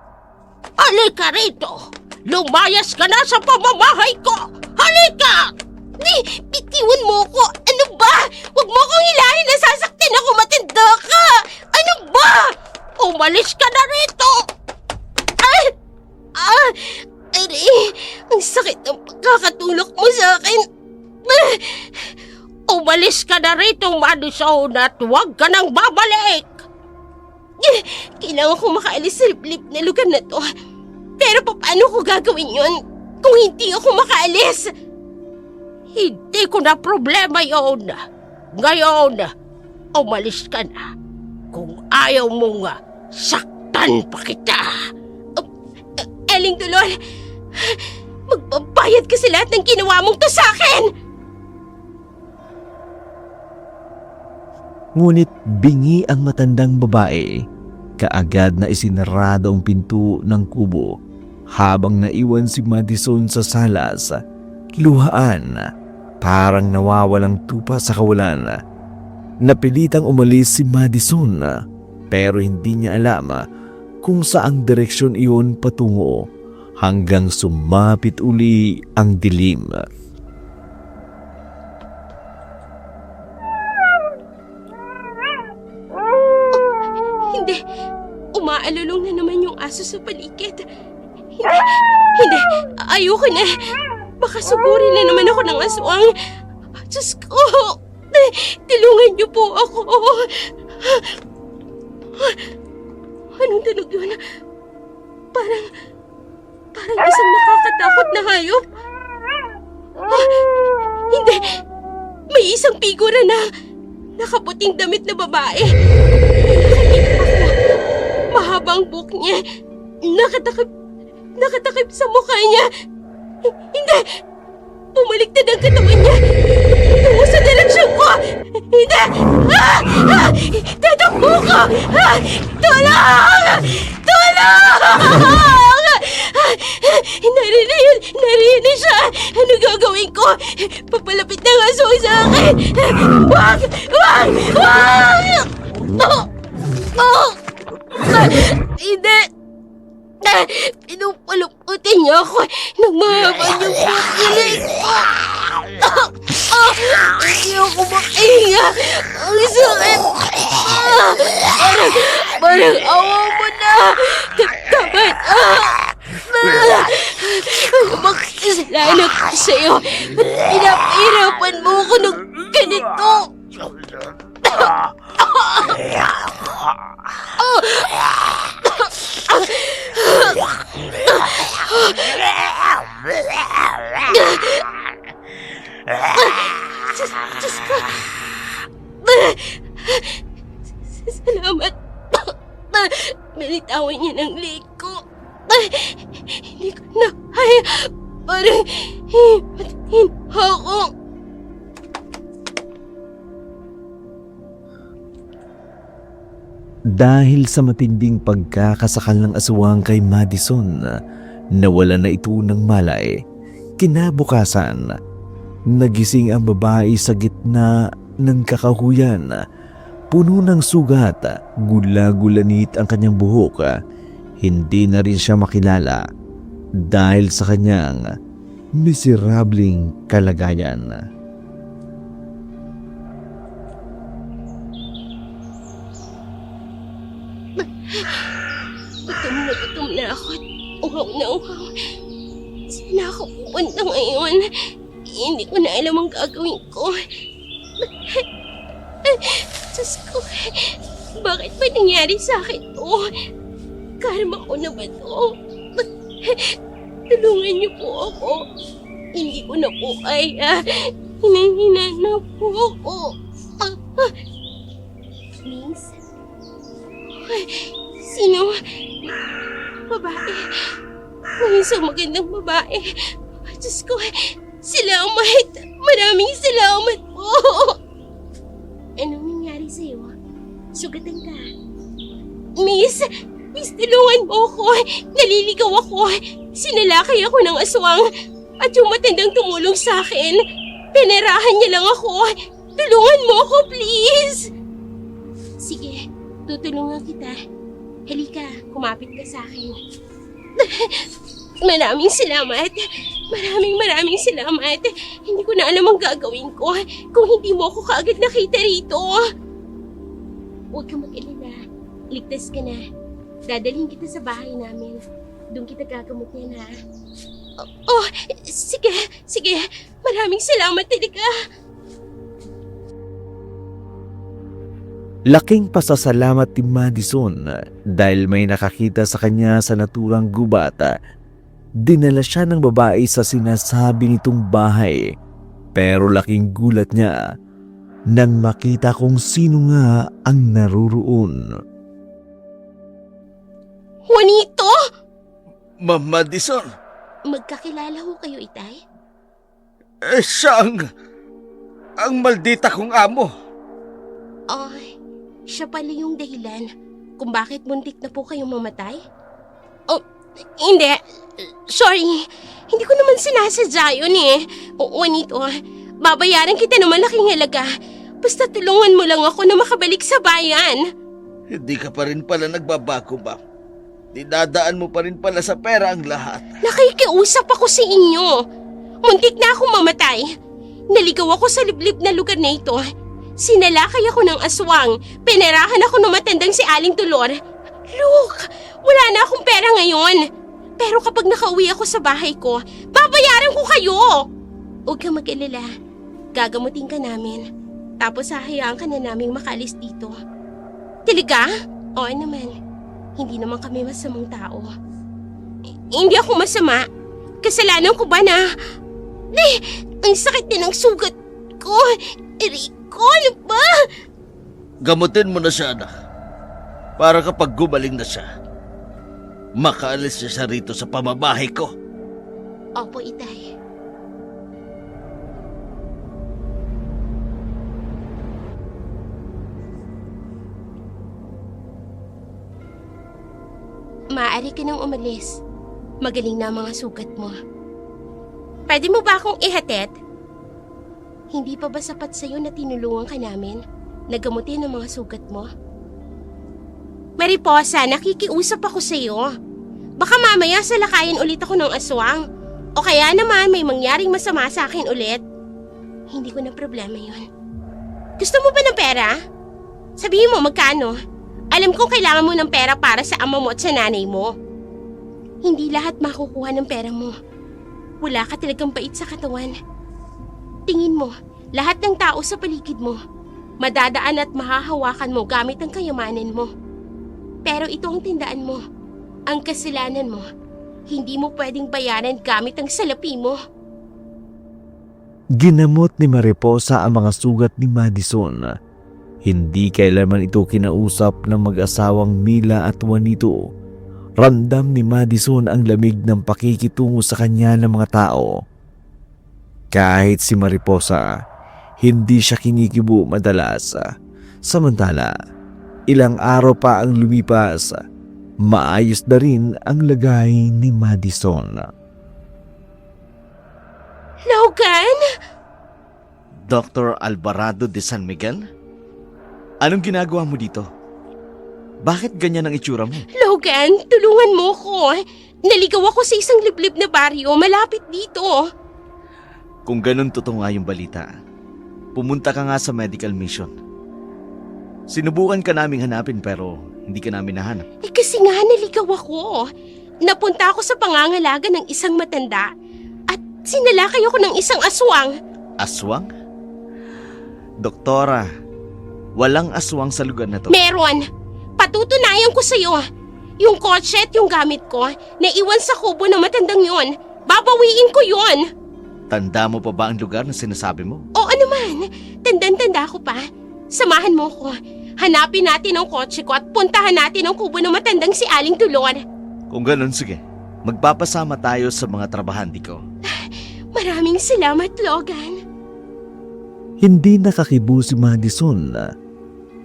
Halika rito. Lumayas ka na sa pamamahay ko. Halika! Bitiwan mo ako. Ano ba? Huwag mo akong hilahin na sasaktin ako. Matanda ka. Ano ba? Umalis ka na rito. Aray, ang sakit ng pagkakatulok mo sa akin. Umalis ka na rito, Madison, at huwag ka nang babalik. Kailangan ko makaalis sa liblib na lugar na to. Pero paano ko gagawin yun kung hindi ako makaalis? Hindi ko na problema yon. Ngayon, umalis ka na. Kung ayaw mo nga, saktan pa kita. Aling Dolor, magbabayad ka sa lahat ng ginawa mong to sa akin! Ngunit bingi ang matandang babae. Kaagad na isinarado ang pinto ng kubo habang naiwan si Madison sa salas. Luhaan, parang nawawalang tupa sa kawalan. Napilitang umalis si Madison pero hindi niya alam kung saang direksyon iyon patungo hanggang sumapit uli ang dilim. Hindi, umaalulong na naman yung aso sa paligid. Hindi, ayoko na. Baka sugurin na naman ako ng aswang. Diyos ko, tulungan niyo po ako. Anong tunog yun? Parang isang nakakatakot na hayop. Hindi, may isang figura na nakaputing damit na babae. Nakakita ako. Mahabang buhok niya. Nakatakip sa mukha niya. Hindi! Bumaliktad ang katawan niya. Tungo sa direksyon ko. Hindi! Tatakbo! Tulong! Tulong! Narinig siya! Ano gagawin ko? Papalapit na nga sa akin! Wag! Wag! Wag! Hindi! Pinupalumputin niya ako nang mahaman yung kilig ko! Hindi ako makahinga! Ang sakit! Parang awa mo na! Tapat! Ano bang kasalanan ko sa'yo? Pinapahirapan mo ako ng ganito! Diyos ko! Salamat! Binitawan niya ng leg ko. Hindi ko na kaya. Parang himatahin ako. Dahil sa matinding pagkakasakal ng aswang kay Madison, nawala na ito ng malay. Kinabukasan, nagising ang babae sa gitna ng kakahuyan. Puno ng sugat, gula-gulanit ang kanyang buhok. Hindi na rin siya makilala dahil sa kanyang miserableng kalagayan. Gutom na ako at uhaw na uhaw. Saan na ako pupunta ngayon? Hindi ko na alam ang gagawin ko. Diyos ko, bakit ba nangyari sa akin to? Karma ko na ba to? Tulungan niyo po ako. Hindi ko na po kaya. Hinahina na po ako. Please? Sino? Babae. May isang magandang babae. Diyos ko, salamat. Maraming salamat po. Anong nangyari sa'yo? Sugatan ka. Miss, tulungan mo ako. Naliligaw ako. Sinalakay ako ng aswang. At yung matandang tumulong sa akin, pinerahan niya lang ako. Tulungan mo ako, please. Sige, tutulungan kita. Halika, kumapit ka sa akin. Maraming salamat. Maraming salamat. Hindi ko na alam ang gagawin ko kung hindi mo ako kaagad nakita rito. Huwag kang mag-alala. Ligtas ka na. Dadalhin kita sa bahay namin. Doon kita gagamot yan, ha? Oh, sige. Maraming salamat talaga. Laking pasasalamat ni Madison dahil may nakakita sa kanya sa naturang gubat. Dinala siya ng babae sa sinasabi nitong bahay. Pero laking gulat niya nang makita kung sino nga ang naruroon. Juanito! Ma'am Madison, Magkakilala ho kayo, Itay? siya ang maldita kong amo. Ay, siya pala yung dahilan kung bakit muntik na po kayong mamatay? Oh, hindi. Sorry. Hindi ko naman sinasadya yun eh. Juanito, babayaran kita ng malaking halaga. Basta tulungan mo lang ako na makabalik sa bayan. Hindi ka pa rin pala nagbabago, ma'am. Dinadaan mo pa rin pala sa pera ang lahat. Nakikiusap ako sa inyo. Muntik na akong mamatay. Naligaw ako sa liblib na lugar na ito. Sinalakay ako ng aswang. Pinerahan ako ng matandang si Aling Tulor. Look, wala na akong pera ngayon. Pero kapag nakauwi ako sa bahay ko, babayaran ko kayo. Huwag kang mag-alala. Gagamutin ka namin. Tapos hahayaan ka na naming makalis dito. Talaga? Oo naman. Hindi naman kami masamang tao. Hindi ako masama. Kasalanan ko ba na... ang sakit din ng sugat ko. Rico, ano ba? Gamutin mo na siya, anak. Para kapag gumaling na siya, makaalis siya rito sa pamabahay ko. Opo, Itay. Maaari ka nang umalis. Magaling na ang mga sugat mo. Pwede mo ba akong ihatid? Hindi pa ba sapat sa'yo na tinulungan ka namin? Nagamutin ang mga sugat mo? Mariposa, nakikiusap ako sa'yo. Baka mamaya salakayin ulit ako ng aswang. O kaya naman may mangyaring masama sa akin ulit. Hindi ko na problema yon. Gusto mo ba ng pera? Sabihin mo magkano? Alam kong kailangan mo ng pera para sa ama mo at sa nanay mo. Hindi lahat makukuha ng pera mo. Wala ka talagang bait sa katawan. Tingin mo, lahat ng tao sa paligid mo, madadaan at mahahawakan mo gamit ang kayamanan mo. Pero ito ang tindaan mo. Ang kasalanan mo, hindi mo pwedeng bayaran gamit ang salapi mo. Ginamot ni Mariposa ang mga sugat ni Madison. Hindi kailanman ito kinausap ng mag-asawang Mila at Juanito. Ramdam ni Madison ang lamig ng pakikitungo sa kanya ng mga tao. Kahit si Mariposa, hindi siya kinikibo madalas. Samantala, ilang araw pa ang lumipas, maayos na rin ang lagay ni Madison. Logan? Dr. Alvarado de San Miguel? Anong ginagawa mo dito? Bakit ganyan ang itsura mo? Logan, tulungan mo ko. Naligaw ako sa isang liblib na baryo malapit dito. Kung ganun totoo nga yung balita, pumunta ka nga sa medical mission. Sinubukan ka naming hanapin pero hindi ka namin nahanap. Kasi nga naligaw ako. Napunta ako sa pangangalaga ng isang matanda at sinalakay ako ng isang aswang. Aswang? Doktora, walang aswang sa lugar na to. Meron. Patutunayan ko sa'yo. Yung kotse at yung gamit ko, naiwan sa kubo ng matandang yon. Babawiin ko yon. Tanda mo pa ba ang lugar na sinasabi mo? Oo naman. Tandang-tanda ko pa. Samahan mo ko. Hanapin natin ang kotse ko at puntahan natin ang kubo ng matandang si Aling Tulor. Kung ganun, sige. Magpapasama tayo sa mga trabahandi ko. Maraming salamat, Logan. Hindi nakakibo si Madison.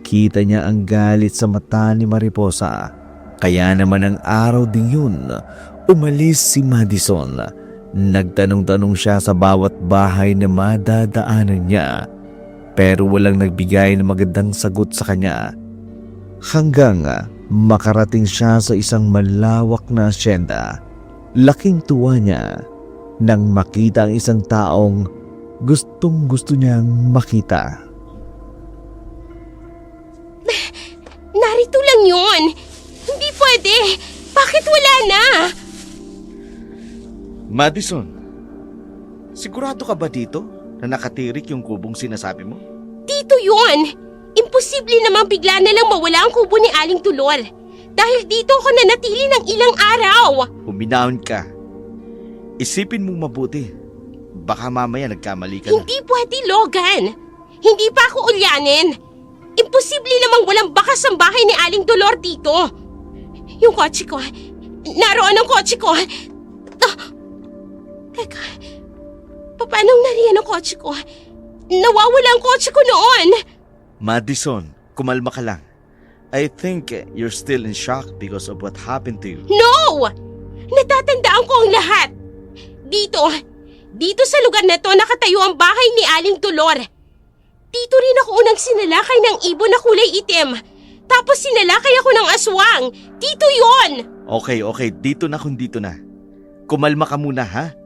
Kita niya ang galit sa mata ni Mariposa. Kaya naman ang araw ding yun, umalis si Madison. Nagtanong-tanong siya sa bawat bahay na madadaanan niya. Pero walang nagbigay ng magandang sagot sa kanya. Hanggang makarating siya sa isang malawak na asyenda. Laking tuwa niya nang makita ang isang taong gustong-gusto niyang makita. Narito lang yun. Hindi pwede. Bakit wala na? Madison, sigurado ka ba dito na nakatirik yung kubong sinasabi mo? Dito yun. Imposible namang bigla na lang mawala ang kubo ni Aling Tulor. Dahil dito ako nanatili ng ilang araw. Huminahon ka. Isipin mong mabuti. Baka mamaya nagkamali ka na. Hindi pwede, Logan. Hindi pa ako ulyanin. Imposible namang walang bakas ang bahay ni Aling Tulor dito. Yung kotse ko. Naroon ang kotse ko. Teka. Paano nariyan ang kotse ko? Nawawala ang kotse ko noon. Madison, kumalma ka lang. I think you're still in shock because of what happened to you. No! Natatandaan ko ang lahat. Dito sa lugar na to nakatayo ang bahay ni Aling Tulor. Dito rin ako unang sinalakay ng ibon na kulay itim. Tapos sinalakay ako ng aswang. Dito yon. Okay, dito na kung dito na. Kumalma ka muna, ha?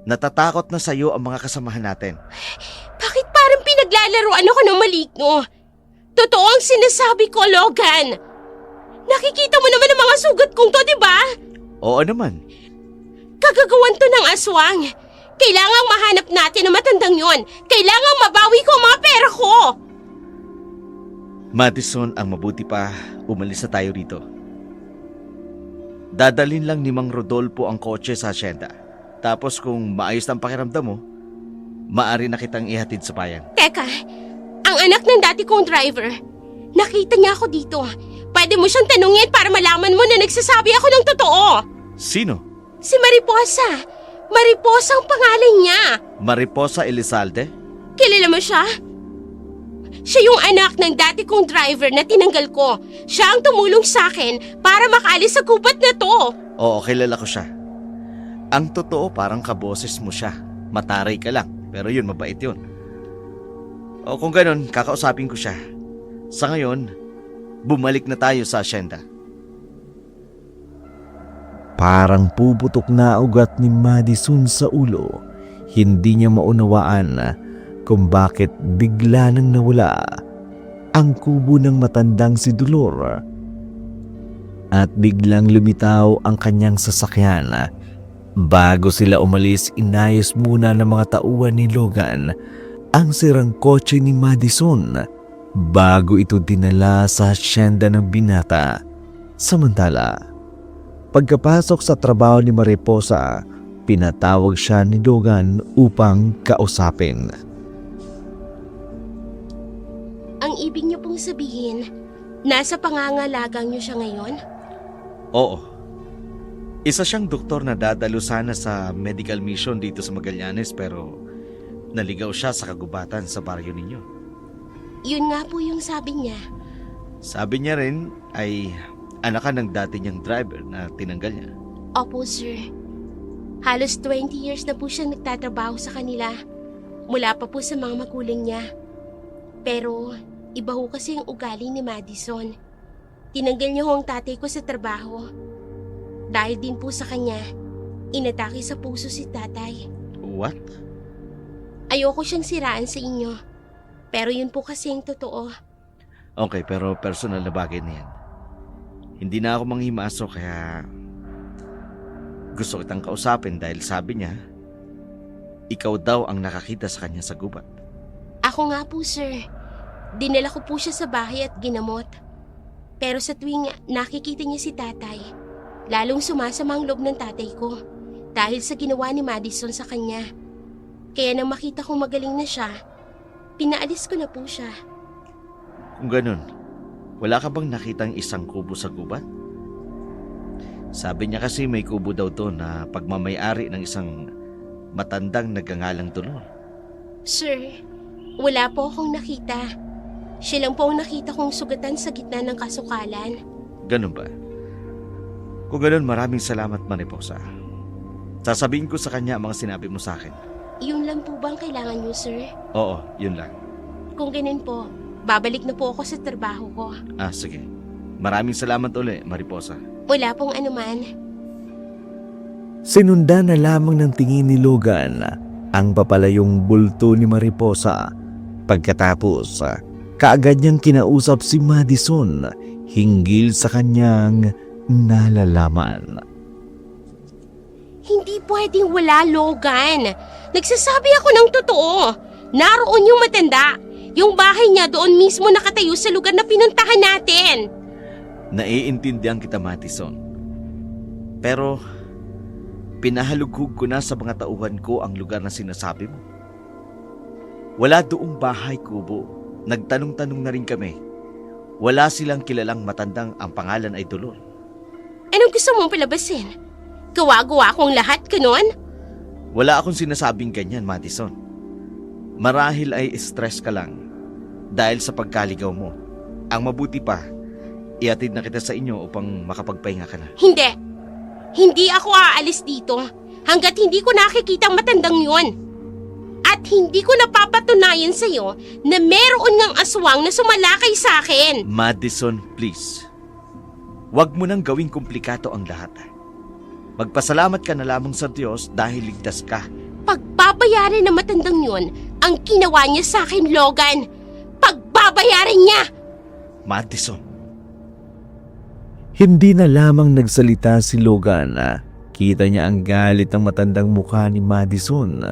Natatakot na sa'yo ang mga kasamahan natin. Bakit parang pinaglalaroan ako ng maligno? Totoo ang sinasabi ko, Logan. Nakikita mo naman ang mga sugat kong to, di ba? Oo naman. Kagagawan to ng aswang. Kailangang mahanap natin ang matandang yon. Kailangang mabawi ko ang mga pera ko. Madison, ang mabuti pa, umalis na tayo rito. Dadalhin lang ni Mang Rodolfo ang kotse sa asyenda. Tapos kung maayos ang pakiramdam mo, maaari na kitang ihatid sa bayan. Teka, ang anak ng dati kong driver, nakita niya ako dito. Pwede mo siyang tanungin para malaman mo na nagsasabi ako ng totoo. Sino? Si Mariposa. Mariposa ang pangalan niya. Mariposa Elizalde? Kilala mo siya? Siya yung anak ng dati kong driver na tinanggal ko. Siya ang tumulong sa akin para makaalis sa gubat na to. Oo, kilala ko siya. Ang totoo, parang kaboses mo siya. Mataray ka lang, pero yun, mabait yun. O kung ganun, kakausapin ko siya. Sa ngayon, bumalik na tayo sa asyenda. Parang puputok na ugat ni Madison sa ulo. Hindi niya maunawaan kung bakit bigla nang nawala ang kubo ng matandang si Dolor. At biglang lumitaw ang kanyang sasakyan. Bago sila umalis, inayos muna ng mga tauhan ni Logan ang sirang kotse ni Madison bago ito dinala sa hasyenda ng binata. Samantala, pagkapasok sa trabaho ni Mariposa, pinatawag siya ni Logan upang kausapin. Ang ibig niyo pong sabihin, nasa pangangalagang niyo siya ngayon? Oo. Isa siyang doktor na dadalo sana sa medical mission dito sa Magallanes pero naligaw siya sa kagubatan sa baryo ninyo. Yun nga po yung sabi niya. Sabi niya rin ay anak ka ng dati niyang driver na tinanggal niya. Opo, sir. Halos 20 years na po siyang nagtatrabaho sa kanila. Mula pa po sa mga magulang niya. Pero iba ho kasi ang ugali ni Madison. Tinanggal niya ho ang tatay ko sa trabaho. Dahil din po sa kanya, inatake sa puso si tatay. What? Ayoko siyang siraan sa inyo. Pero yun po kasi ang totoo. Okay, pero personal na bagay na yan. Hindi na ako manghimaso kaya gusto kitang kausapin dahil sabi niya, ikaw daw ang nakakita sa kanya sa gubat. Ako nga po, sir. Dinala ko po siya sa bahay at ginamot. Pero sa tuwing nakikita niya si tatay, lalong sumasama ang loob ng tatay ko dahil sa ginawa ni Madison sa kanya. Kaya nang makita kong magaling na siya, pinaalis ko na po siya. Kung ganun, wala ka bang nakitang isang kubo sa gubat? Sabi niya kasi may kubo daw to na pagmamayari ng isang matandang nagngangalang Dolor. Sir, wala po akong nakita. Siya lang po ang nakita kong sugatan sa gitna ng kasukalan. Ganun ba? Kung ganun, maraming salamat, Mariposa. Sasabihin ko sa kanya ang mga sinabi mo sa akin. Yun lang po bang kailangan niyo, sir? Oo, yun lang. Kung ganun po, babalik na po ako sa trabaho ko. Sige. Maraming salamat uli, Mariposa. Wala pong anuman. Sinundan na lamang ng tingin ni Logan ang papalayong bulto ni Mariposa. Pagkatapos, kaagad niyang kinausap si Madison hinggil sa kanyang nalalaman. Hindi pwedeng wala, Logan. Nagsasabi ako ng totoo. Naroon yung matanda. Yung bahay niya doon mismo nakatayo sa lugar na pinuntahan natin. Naiintindihan kita, Madison. Pero, pinahalughog ko na sa mga tauhan ko ang lugar na sinasabi mo. Wala doong bahay kubo. Nagtanong-tanong na rin kami. Wala silang kilalang matandang ang pangalan ay Dolor. Anong gusto mong palabasin? Gawa-gawa akong lahat, ganon? Wala akong sinasabing ganyan, Madison. Marahil ay stress ka lang dahil sa pagkaligaw mo. Ang mabuti pa, iatid na kita sa inyo upang makapagpahinga ka na. Hindi. Hindi ako aalis dito hanggat hindi ko nakikita ang matandang yun. At hindi ko napapatunayan sa'yo na meron ngang aswang na sumalakay sa akin. Madison, please. Huwag mo nang gawing komplikado ang lahat. Magpasalamat ka na lamang sa Diyos dahil ligtas ka. Pagbabayarin ng matandang yun ang ginawa niya sa akin, Logan. Pagbabayarin niya! Madison. Hindi na lamang nagsalita si Logan. Kita niya ang galit ng matandang mukha ni Madison.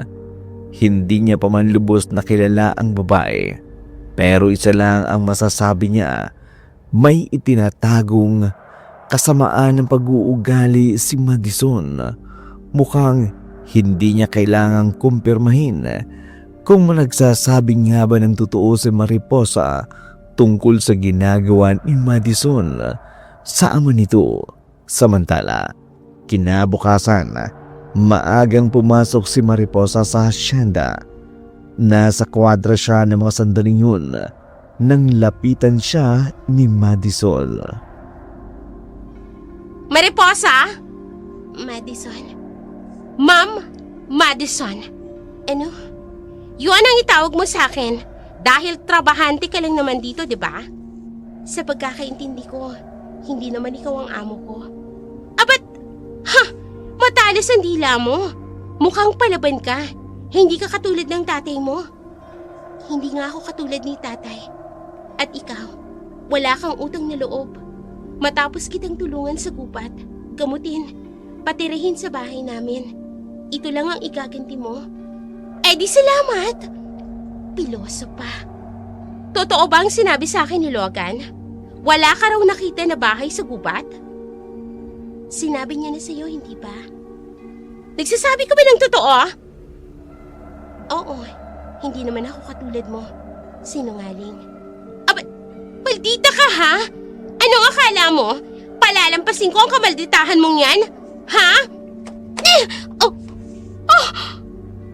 Hindi niya pa man lubos na kilala ang babae. Pero isa lang ang masasabi niya, may itinatagong kasamaan ng pag-uugali si Madison. Mukhang hindi niya kailangang kumpirmahin kung nagsasabi nga ba ng totoo si Mariposa tungkol sa ginagawa ni Madison sa ama nito. Samantala, kinabukasan, maagang pumasok si Mariposa sa hasyenda. Nasa kwadra siya ng mga sandaling yun nang lapitan siya ni Madison. Mariposa? Madison. Ma'am, Madison. Ano? Yun ang itawag mo sa akin dahil trabahante ka lang naman dito, di ba? Sa pagkakaintindi ko, hindi naman ikaw ang amo ko. Abat, matalas ang dila mo. Mukhang palaban ka. Hindi ka katulad ng tatay mo. Hindi nga ako katulad ni tatay. At ikaw, wala kang utang na loob. Matapos kitang tulungan sa gubat, gamutin, patirahin sa bahay namin. Ito lang ang igaganti mo. Eh di salamat! Piloso pa. Totoo ba ang sinabi sa akin ni Logan? Wala ka raw nakita na bahay sa gubat? Sinabi niya na sa'yo, hindi ba? Nagsasabi ka ba ng totoo? Oo, hindi naman ako katulad mo. Sinungaling. Aba, maldita ka ha? Anong akala mo? Palalampasin ko ang kamalditahan mong yan? Ha? Oh!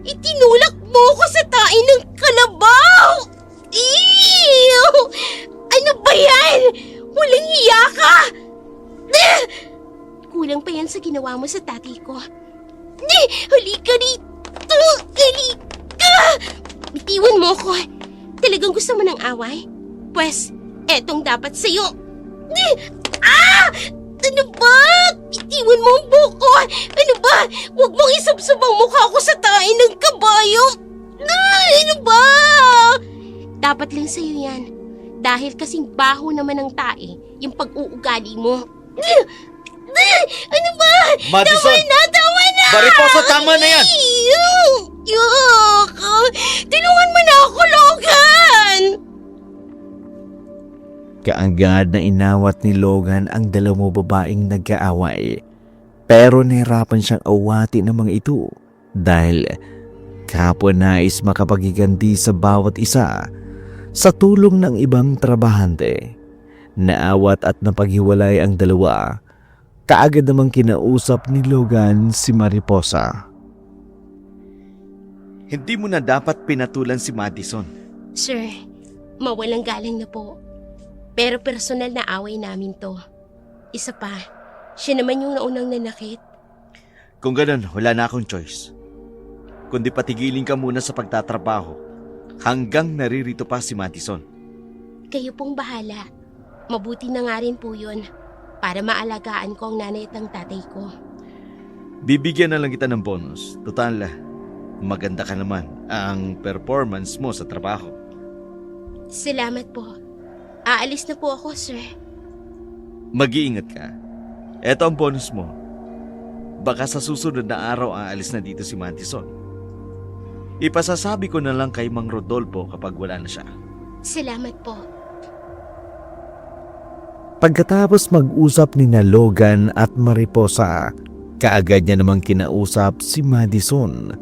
Itinulak mo ko sa tain ng kalabaw! Ew! Ano ba yan? Walang hiya ka! Kulang pa yan sa ginawa mo sa tatay ko. Halika dito! Halika! Bitiwan mo ko. Talagang gusto mo ng away? Pwes, etong dapat sa'yo. Ano ba? Bitiwan mo ang buko! Ano ba? Huwag mong isubsob ang mukha ko sa tain ng kabayo! Ano ba? Dapat lang sa'yo yan. Dahil kasing baho naman ng tae yung pag-uugali mo. Ano ba? Madison! Tama na! Mariposa, tama na yan! Yuck! Tulungan mo na ako, Logan! Kaagad na inawat ni Logan ang dalawang babaeng nagkaaway. Pero nahirapan siyang awati ng mga ito dahil kapwa nais makapagiganti sa bawat isa sa tulong ng ibang trabahante. Naawat at napaghiwalay ang dalawa. Kaagad namang kinausap ni Logan si Mariposa. Hindi mo na dapat pinatulan si Madison. Sir, mawalang galang na po. Pero personal na away namin to. Isa pa, siya naman yung naunang nanakit. Kung ganun, wala na akong choice. Kundi patigilin ka muna sa pagtatrabaho hanggang naririto pa si Madison. Kayo pong bahala. Mabuti na nga rin po yun para maalagaan ko ang nanay at ang tatay ko. Bibigyan na lang kita ng bonus. Total, maganda ka naman ang performance mo sa trabaho. Salamat po. Aalis na po ako, sir. Mag-iingat ka. Eto ang bonus mo. Baka sa susunod na araw aalis na dito si Madison. Ipasasabi ko na lang kay Mang Rodolfo kapag wala na siya. Salamat po. Pagkatapos mag-usap ni na Logan at Mariposa, kaagad niya namang kinausap si Madison.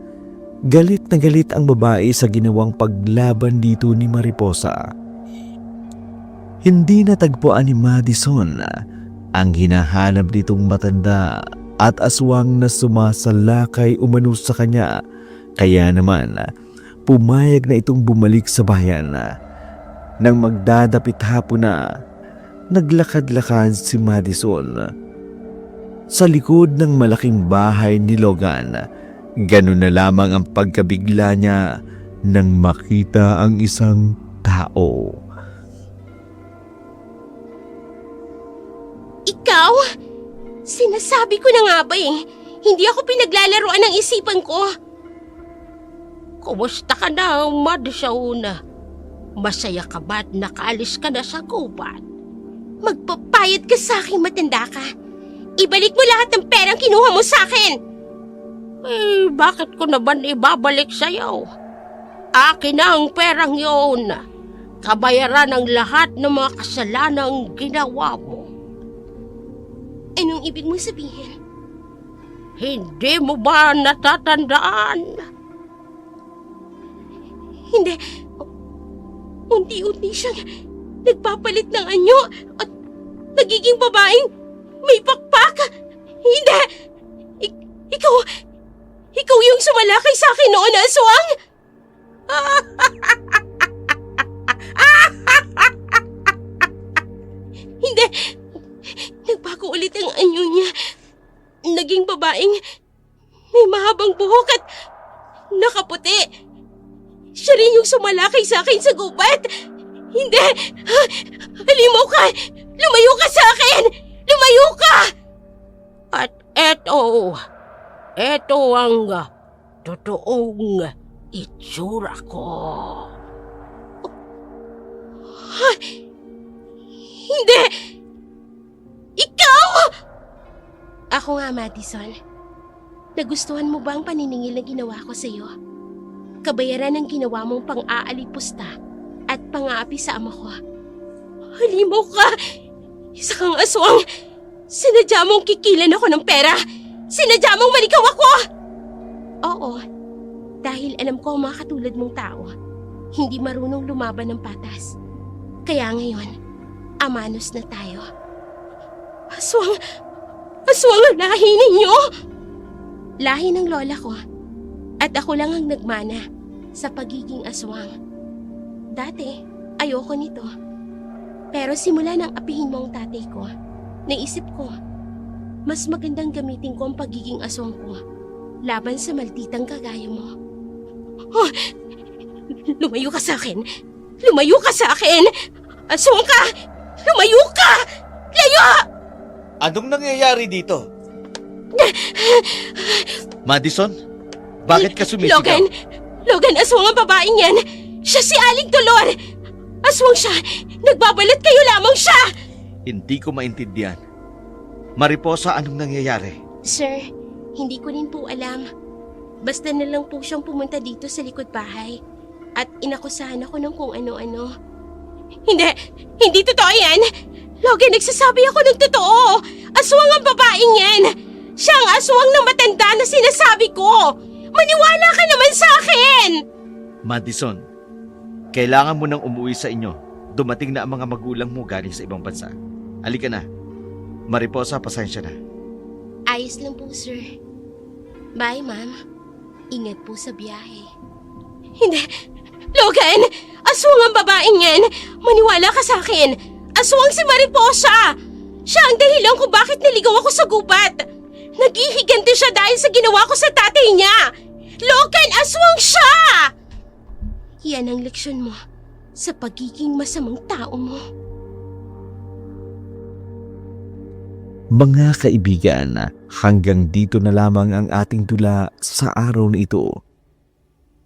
Galit na galit ang babae sa ginawang paglaban dito ni Mariposa. Hindi natagpuan ni Madison ang hinahanap nitong matanda at aswang na sumasalakay umano sa kanya. Kaya naman, pumayag na itong bumalik sa bayan. Nang magdadapit hapon na, naglakad-lakad si Madison sa likod ng malaking bahay ni Logan. Ganun na lamang ang pagkabigla niya nang makita ang isang tao. Ikaw? Sinasabi ko na nga ba hindi ako pinaglalaroan ng isipan ko. Kumusta ka na, Madison? Masaya ka ba't nakaalis ka na sa gubat? Magpapayad ka sa akin, matanda ka. Ibalik mo lahat ng perang kinuha mo sa akin. Eh, bakit ko naman ibabalik sa'yo? Akin na ang perang yun. Kabayaran ang lahat ng mga kasalanang ginawa mo. Anong ibig mo sabihin? Hindi mo ba natatandaan? Hindi. Unti-unti siyang nagpapalit ng anyo at nagiging babaeng may pakpak. Hindi! Ikaw yung sumalakay sa akin noon, aswang! Hindi! Nagbago ulit ang anyo niya. Naging babaeng may mahabang buhok at nakaputi. Siya rin yung sumalakay sa akin sa gubat. Hindi! Halimaw ka! Lumayo ka sa akin! Lumayo ka! At eto ang totoong itsura ko. Hindi! Ikaw! Ako nga, Madison. Nagustuhan mo ba ang paniningil na ginawa ko sa'yo? Kabayaran ng ginawa mong pang-aalipusta at pang-aapi sa ama ko. Halimaw ka! Isa kang aswang! Sinadya mong kikilan ako ng pera! Sinadya mong malikaw ako! Oo, dahil alam ko ang mga katulad mong tao, hindi marunong lumaban ng patas. Kaya ngayon, amanos na tayo. Aswang ang lahi ninyo! Lahi ng lola ko. At ako lang ang nagmana sa pagiging aswang. Dati, ayoko nito. Pero simula nang apihin mo ang tatay ko, naisip ko, mas magandang gamitin ko ang pagiging aswang ko laban sa malditang kagaya mo. Oh, lumayo ka sa akin! Lumayo ka sa akin! Aswang ka! Lumayo ka! Layo! Anong nangyayari dito? Madison? Bakit ka sumisigaw? Logan, aswang ang babaeng yan! Siya si Aling Tulor! Aswang siya! Nagbabalat kayo lamang siya! Hindi ko maintindihan. Mariposa, anong nangyayari? Sir, hindi ko rin po alam. Basta na lang po siyang pumunta dito sa likod bahay. At inakusahan ako ng kung ano-ano. Hindi totoo yan! Logan, nagsasabi ako ng totoo! Aswang ang babaeng yan! Siya ang aswang na matanda na sinasabi ko! Maniwala ka naman sa akin! Madison, kailangan mo nang umuwi sa inyo. Dumating na ang mga magulang mo galing sa ibang bansa. Halika na. Mariposa, pasensya na. Ayos lang po, sir. Bye, ma'am. Ingat po sa biyahe. Hindi! Logan! Aswang ang babaeng yan! Maniwala ka sa akin! Aswang si Mariposa! Siya ang dahilan kung bakit naligaw ako sa gubat! Naghihiganti siya dahil sa ginawa ko sa tatay niya! Logan, aswang siya! Yan ang leksyon mo sa pagiging masamang tao mo. Mga kaibigan, hanggang dito na lamang ang ating tula sa araw na ito.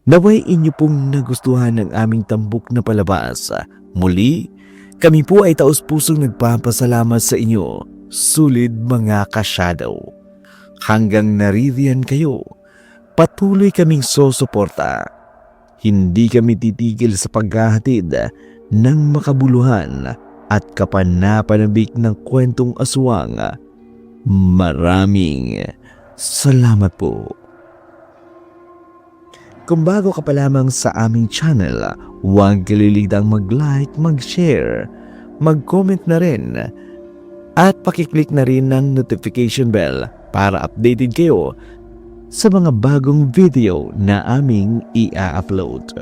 Naway inyo pong nagustuhan ang aming tambok na palabas. Muli, kami po ay taos-pusong nagpapasalamat sa inyo, sulit mga ka-shadow. Hanggang naririyan kayo, patuloy kaming susuporta. Hindi kami titigil sa paghahatid ng makabuluhan at kapanapanabik ng kwentong aswang. Maraming salamat po. Kung bago ka pa lamang sa aming channel, huwag kaliligtang mag-like, mag-share, mag-comment na rin at pakiclick na rin ng notification bell para updated kayo sa mga bagong video na aming i-upload.